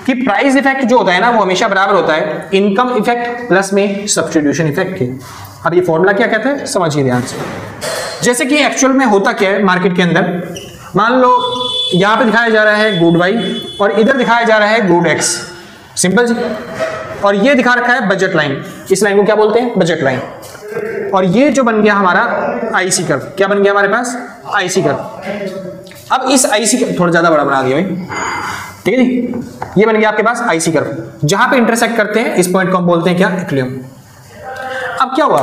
कि प्राइस इफेक्ट जो होता है ना वो हमेशा बराबर होता है इनकम इफेक्ट प्लस में सब्स्टिट्यूशन इफेक्ट के। अब ये फॉर्मूला क्या कहता है समझिए ध्यान से। जैसे कि एक्चुअल में होता क्या है मार्केट के अंदर, मान लो यहां पे दिखाया जा रहा है गुड वाई और इधर दिखाया जा रहा है गुड एक्स, सिंपल जी, और ये दिखा रखा है बजट लाइन, इस लाइन को क्या बोलते हैं, बजट लाइन। और ये जो बन गया हमारा आईसी कर्व, क्या बन गया हमारे पास, आईसी कर्व। अब इस आईसी कर्व थोड़ा ज्यादा बड़ा बना दिया भाई, ठीक है जी, ये बन गया आपके पास आईसी कर्व, जहां पे इंटरसेक्ट करते हैं इस पॉइंट को हम बोलते हैं क्या, इक्विलिब्रियम। अब क्या हुआ,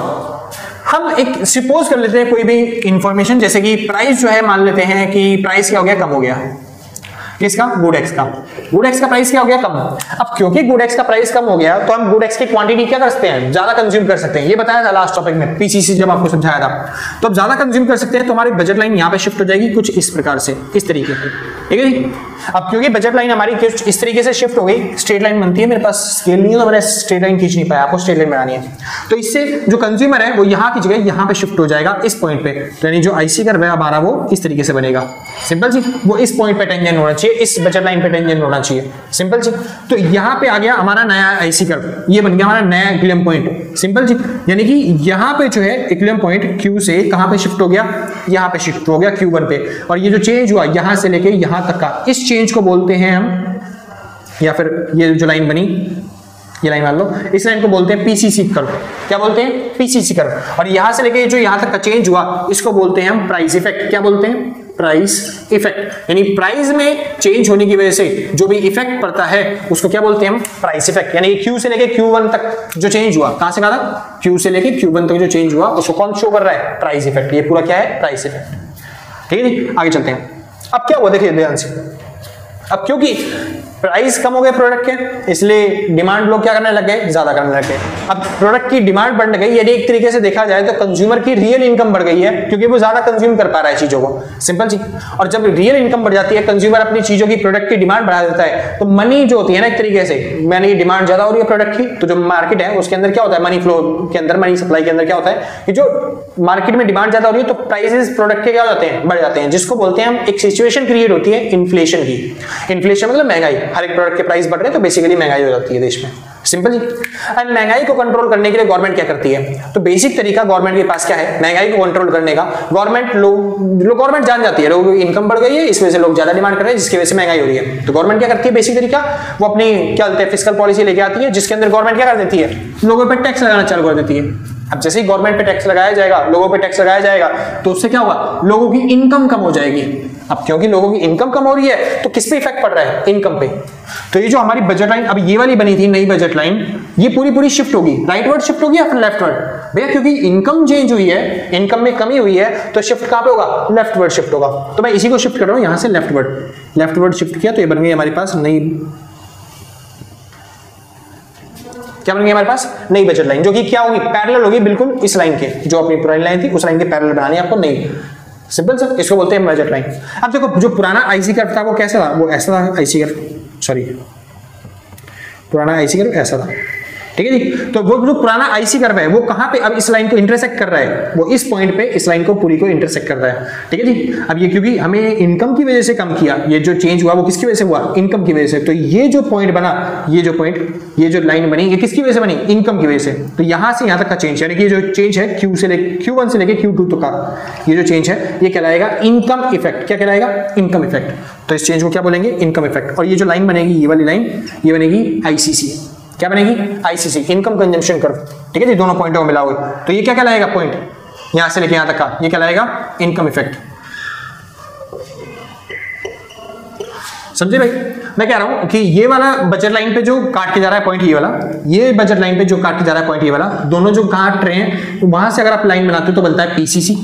हम एक सपोज कर लेते हैं कोई भी इंफॉर्मेशन, जैसे कि प्राइस जो है मान लेते हैं कि प्राइस क्या हो गया, कम हो गया, किसका, गुड एक्स का, गुड एक्स का प्राइस क्या हो गया, कम। अब क्योंकि गुड एक्स का प्राइस कम हो गया तो हम गुड एक्स की क्वांटिटी क्या कर सकते हैं, ज्यादा कंज्यूम कर सकते हैं। ये बताया था लास्ट टॉपिक में पीसीसी जब आपको समझाया था, तो अब ज्यादा कंज्यूम कर सकते हैं तो हमारी बजट लाइन यहाँ पे शिफ्ट हो जाएगी कुछ इस प्रकार से, इस तरीके से, ठीक है जी। अब क्योंकि बजट लाइन हमारी कुछ इस तरीके से शिफ्ट हो गई, स्ट्रेट लाइन बनती है, मेरे पास स्केल नहीं है तो मैंने स्ट्रेट लाइन खींच नहीं पाया, आपको स्ट्रेट लाइन बनानी है, तो इससे जो कंज्यूमर है वो यहाँ की जगह यहाँ पे शिफ्ट हो जाएगा इस पॉइंट पे, तो यानी जो आईसी कर्व है हमारा वो इस तरीके से बनेगा, सिंपल जी, वो इस पॉइंट पे टेंजेंट होना चाहिए, इस बजट लाइन पे टेंजेंट होना चाहिए, सिंपल जी। तो यहाँ पे आ गया हमारा नया आईसी कर्व, ये बन गया हमारा नया इक्विलिब्रियम पॉइंट, सिंपल जी, यानी कि यहाँ पे जो है इक्विलिब्रियम पॉइंट Q से कहाँ पे शिफ्ट हो गया, यहाँ पे शिफ्ट हो गया Q1 पे, और ये जो चेंज हुआ यहाँ से लेके यहाँ तक का, इस चेंज को बोलते हैं हम, या फिर ये जो लाइन बनी, ये लाइन मान लो, इस लाइन को बोलते हैं पीसीसी कर्व, क्या बोलते हैं, पीसीसी कर्व, और यहां से लेके जो यहां तक का चेंज हुआ इसको बोलते हैं हम प्राइस इफेक्ट, क्या बोलते हैं, प्राइस इफेक्ट, यानी प्राइस में चेंज होने की वजह से जो भी इफेक्ट पड़ता है उसको क्या बोलते हैं हम, प्राइस इफेक्ट। यानी Q से लेके Q1 तक जो चेंज हुआ, कहां से कहां तक, Q से लेके Q1 तक जो चेंज हुआ उसको कौन शो कर रहा है, प्राइस इफेक्ट। ये पूरा क्या है, प्राइस इफेक्ट, ठीक है जी। आगे चलते हैं, अब क्या हुआ देखिए ध्यान से, अब क्योंकि प्राइस कम हो गए प्रोडक्ट के, इसलिए डिमांड लोग क्या करने लग गए, ज्यादा करने लग गए। अब प्रोडक्ट की डिमांड बढ़ गई, यानी एक तरीके से देखा जाए तो कंज्यूमर की रियल इनकम बढ़ गई है, क्योंकि वो ज्यादा कंज्यूम कर पा रहा है चीजों को, सिंपल जी। और जब रियल इनकम बढ़ जाती है, कंज्यूमर अपनी चीजों की, प्रोडक्ट की डिमांड बढ़ा देता है, तो मनी जो होती है ना एक तरीके से, यानी डिमांड ज्यादा हो रही है प्रोडक्ट की, तो जो मार्केट है उसके अंदर क्या होता है, मनी फ्लो के अंदर, मनी सप्लाई के अंदर क्या होता है कि जो मार्केट में डिमांड ज्यादा हो रही है तो प्राइसेस प्रोडक्ट के क्या हो जाते हैं, बढ़ जाते हैं, जिसको बोलते हैं हम, एक सिचुएशन क्रिएट होती है इन्फ्लेशन की। इन्फ्लेशन मतलब महंगाई, हर एक प्रोडक्ट के प्राइस बढ़ रहे हैं तो बेसिकली महंगाई हो जाती है देश में, सिंपल जी। एंड महंगाई को कंट्रोल करने के लिए गवर्नमेंट क्या करती है, तो बेसिक तरीका गवर्नमेंट के पास क्या है महंगाई को कंट्रोल करने का, गवर्नमेंट जान जाती है लोगों की इनकम बढ़ गई है, इस वजह से लोग ज्यादा डिमांड कर रहे हैं, जिसकी वजह से महंगाई हो रही है, तो गवर्नमेंट क्या करती है, बेसिक तरीका वो अपनी क्या बोलते हैं, फिस्कल पॉलिसी लेके आती है, जिसके अंदर गवर्नमेंट क्या कर देती है, लोगों पर टैक्स लगाना चालू कर देती है। अब जैसे ही गवर्नमेंट पे टैक्स लगाया जाएगा, लोगों पे टैक्स लगाया जाएगा, तो उससे क्या होगा, लोगों की इनकम कम हो जाएगी। अब क्योंकि लोगों की इनकम कम हो रही है तो किस पे इफेक्ट पड़ रहा है, इनकम पे। तो ये जो हमारी बजट लाइन अब ये वाली बनी थी नई बजट लाइन, ये पूरी शिफ्ट होगी, राइटवर्ड शिफ्ट होगी या फिर लेफ्टवर्ड, भैया क्योंकि इनकम चेंज हुई है, इनकम में कमी हुई है, तो शिफ्ट कहां पे होगा, लेफ्टवर्ड शिफ्ट होगा। तो मैं इसी को शिफ्ट कर रहा हूं यहां से लेफ्टवर्ड शिफ्ट किया, तो ये बन गई हमारे पास नई, क्या बन गई हमारे पास, नई बजट लाइन, जो कि क्या होगी, पैरेलल होगी बिल्कुल इस लाइन के, जो अपनी पुरानी लाइन थी उस लाइन के पैरेलल बनानी है आपको नई, सिंपल सर, इसको बोलते हैं बजट लाइन। अब देखो जो पुराना आईसी कर्व था वो कैसा था, वो ऐसा था, आईसी कर्व, सॉरी पुराना आईसी कर्व ऐसा था, ठीक है जी। तो वो जो पुराना आईसी कर्व है वो कहां पे अब इस लाइन को इंटरसेक्ट कर रहा है, वो इस पॉइंट पे इस लाइन को पूरी को इंटरसेक्ट कर रहा है, ठीक है जी। अब ये क्योंकि हमें इनकम की वजह से कम किया, ये जो चेंज हुआ वो किसकी वजह से हुआ, इनकम की वजह से, तो ये जो पॉइंट बना, ये जो पॉइंट, ये जो लाइन बनी, ये किसकी वजह से बनी, इनकम की वजह से। तो यहां से यहां तक का चेंज, यानी कि जो चेंज है Q1 से लेके Q2 तक का ये जो चेंज है ये कहलाएगा इनकम इफेक्ट, क्या कहलाएगा, इनकम इफेक्ट। तो इस चेंज को क्या बोलेंगे, इनकम इफेक्ट। और ये जो लाइन बनेगी, ये वाली लाइन, ये बनेगी आईसीसी, क्या बनेगी, आईसीसी, इनकम कंजम्पशन कर्व, ठीक है जी, दोनों पॉइंटों को मिला हुआ। तो ये क्या कहलाएगा, पॉइंट यहां से लेके यहां तक का, ये कहलाएगा इनकम इफेक्ट। समझे भाई, मैं कह रहा हूं कि ये वाला बजट लाइन पे जो काट के जा रहा है पॉइंट, ये वाला, ये बजट लाइन पे जो काट के जा रहा है पॉइंट, ये वाला, दोनों जो काट रहे हैं वहां से अगर आप लाइन बनाते हो तो बनता है पीसीसी।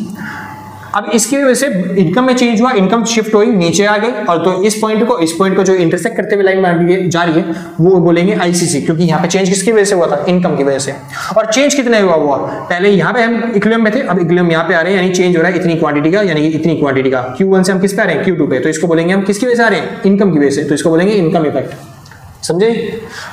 अब इसकी वजह से इनकम में चेंज हुआ, इनकम शिफ्ट हुई नीचे आ गई, और तो इस पॉइंट को जो इंटरसेक्ट करते हुए लाइन जा रही है वो बोलेंगे आईसीसी, क्योंकि यहाँ पे चेंज किसकी वजह से हुआ था, इनकम की वजह से। और चेंज कितने हुआ पहले यहाँ पे हम इक्विलिब्रियम में थे, अब इक्विलिब्रियम यहाँ पे आ रहे हैं, यानी चेंज हो रहा है इतनी क्वांटिटी का, यानी इतनी क्वांटिटी का। Q1 से हम किस पे आ रहे हैं, Q2 पे, तो इसको बोलेंगे हम किसकी वजह से आ रहे हैं, इनकम की वजह से, तो इसको बोलेंगे इनकम इफेक्ट। समझे?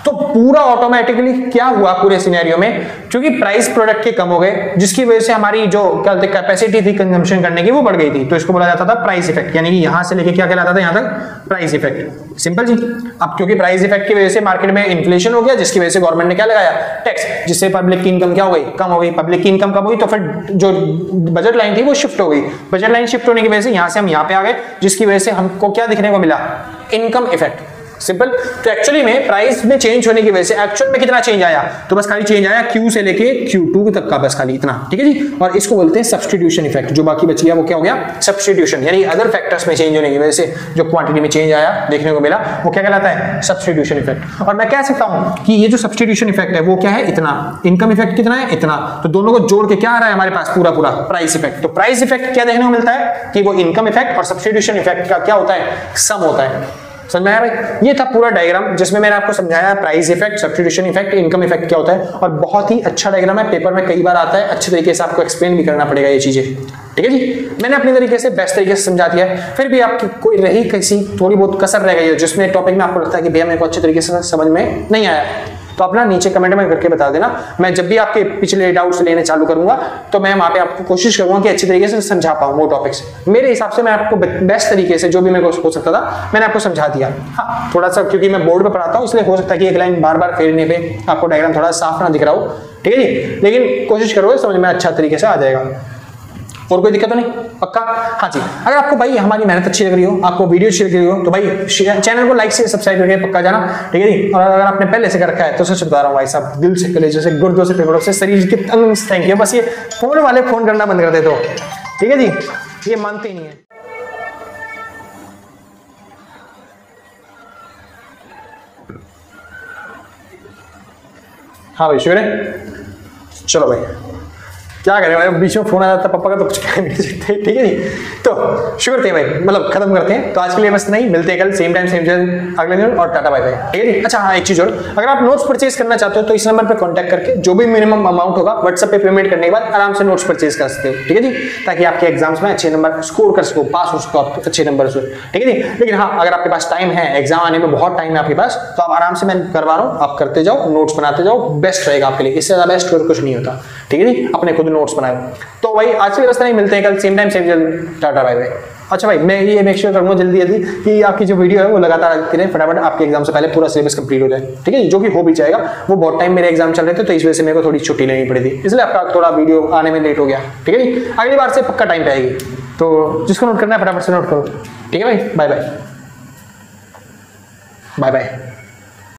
तो पूरा ऑटोमेटिकली क्या हुआ पूरे सिनेरियो में, क्योंकि प्राइस प्रोडक्ट के कम हो गए, जिसकी वजह से हमारी जो क्या बोलते कैपेसिटी थी कंजम्पशन करने की वो बढ़ गई थी, तो इसको बोला जाता था प्राइस इफेक्ट, यानी कि यहां से लेके क्या कहलाता था, यहां तक प्राइस इफेक्ट। सिंपल जी। अब क्योंकि प्राइस इफेक्ट की वजह से मार्केट में इन्फ्लेशन हो गया, जिसकी वजह से गवर्नमेंट ने क्या लगाया, टैक्स, जिससे पब्लिक की इनकम क्या हो गई, कम हो गई। पब्लिक की इनकम कम हुई तो फिर जो बजट लाइन थी वो शिफ्ट हो गई। बजट लाइन शिफ्ट होने की वजह से यहां से हम यहां पे आ गए, जिसकी वजह से हमको क्या दिखने को मिला, इनकम इफेक्ट। सिंपल। तो एक्चुअली में प्राइस में चेंज होने की वजह से एक्चुअल में कितना चेंज आया, तो बस खाली चेंज आया Q से लेके Q2 तक का, बस खाली इतना। ठीक है जी। और इसको बोलते हैं सब्स्टिट्यूशन इफेक्ट। जो बाकी बच गया वो क्या हो गया, सब्स्टिट्यूशन, यानी अदर फैक्टर्स में चेंज होने की वजह से जो क्वांटिटी में चेंज आया देखने को मिला वो क्या कहलाता है, सब्स्टिट्यूशन इफेक्ट। और मैं कह सकता हूं कि ये जो सब्स्टिट्यूशन इफेक्ट है वो क्या है, इतना। इनकम इफेक्ट कितना है, इतना। तो दोनों को जोड़ के क्या आ रहा है हमारे पास, पूरा प्राइस इफेक्ट। तो प्राइस इफेक्ट क्या देखने को मिलता है कि वो इनकम इफेक्ट और सब्स्टिट्यूशन इफेक्ट का क्या होता है, सम होता है। समझ में आया भाई? ये था पूरा डायग्राम जिसमें मैंने आपको समझाया price effect, substitution effect, income effect क्या होता है। और बहुत ही अच्छा डायग्राम है, पेपर में कई बार आता है, अच्छे तरीके से आपको एक्सप्लेन भी करना पड़ेगा ये चीजें। ठीक है जी। मैंने अपने तरीके से बेस्ट तरीके से समझा दिया है। फिर भी आपकी कोई रही किसी थोड़ी बहुत कसर रह गई है जिसमें टॉपिक में आपको लगता है कि भैया मेरे को अच्छे तरीके से समझ में नहीं आया, तो अपना नीचे कमेंट में करके बता देना। मैं जब भी आपके पिछले डाउट्स लेने चालू करूंगा तो मैं वहां पे आपको कोशिश करूंगा कि अच्छे तरीके से समझा पाऊं वो टॉपिक्स। मेरे हिसाब से मैं आपको बेस्ट तरीके से जो भी मेरे को हो सकता था मैंने आपको समझा दिया। हाँ, थोड़ा सा क्योंकि मैं बोर्ड पे पढ़ाता हूँ इसलिए हो सकता है कि एक लाइन बार बार फेरने पे आपको डायग्राम थोड़ा साफ ना दिख रहा हो। ठीक है जी। लेकिन कोशिश करोगे समझ में अच्छा तरीके से आ जाएगा। और कोई दिक्कत तो नहीं, पक्का? हाँ जी। अगर आपको भाई हमारी मेहनत अच्छी लग रही हो, आपको वीडियो अच्छी लग रही हो, तो भाई चैनल को लाइक से सब्सक्राइब करके पक्का जाना। ठीक है जी। और अगर आपने पहले से कर रखा है तो सच बता रहा हूँ भाई साहब, दिल से, कलेजे से, गुर्दों से, फेफड़ों से, शरीर के अंग से थैंक यू। बस ये फोन वाले फोन करना बंद कर दे तो। ठीक है जी। ये मानते ही नहीं है। हाँ भाई शुक्र है। चलो भाई क्या करें भाई, बीच में फोन आ जाता पापा का तो कुछ कह नहीं सकते। ठीक है जी। तो शुक्र थे भाई, मतलब खत्म करते हैं। तो आज के लिए बस नहीं, मिलते हैं कल सेम टाइम सेम जगह अगले दिन, और टाटा बाय बाय। ठीक है जी। अच्छा हाँ, एक चीज और, अगर आप नोट्स परचेज करना चाहते हो तो इस नंबर पर कॉन्टैक्ट करके जो भी मिनिमम अमाउंट होगा व्हाट्सएप पे पेमेंट करने के बाद आराम से नोट्स परचेज कर सकते हो। ठीक है जी। ताकि आपके एग्जाम्स में अच्छे नंबर स्कोर कर सको, पास हो सको आप अच्छे नंबर से। ठीक है जी। लेकिन हाँ, अगर आपके पास टाइम है, एग्जाम आने में बहुत टाइम है आपके पास, तो आप आराम से, मैं करवा रहा हूँ, आप करते जाओ, नोट्स बनाते जाओ, बेस्ट रहेगा आपके लिए। इससे ज्यादा बेस्ट कुछ नहीं होता। ठीक है जी। अपने खुद नोट्स बनाए। तो भाई आज के लिए बस नहीं, मिलते हैं कल सेम टाइम सेम जगह, टाटा बाय बाय। अच्छा भाई, मैं ये मेक श्योर करूंगा जल्दी जल्दी कि आपकी जो वीडियो है वो लगातार आती रहे, फटाफट आपके एग्जाम से पहले पूरा सिलेबस कंप्लीट हो जाए। ठीक है, जो कि हो भी जाएगा। वो बहुत टाइम मेरे एग्जाम चल रहे थे तो इस वजह से मेरे को थोड़ी छुट्टी लेनी पड़ी थी, इसलिए आपका थोड़ा वीडियो आने में लेट हो गया। ठीक है जी। अगली बार से पक्का टाइम पे आएगी, तो जिसको नोट करना है फटाफट से नोट करो। ठीक है भाई, बाय बाय बाय बाय।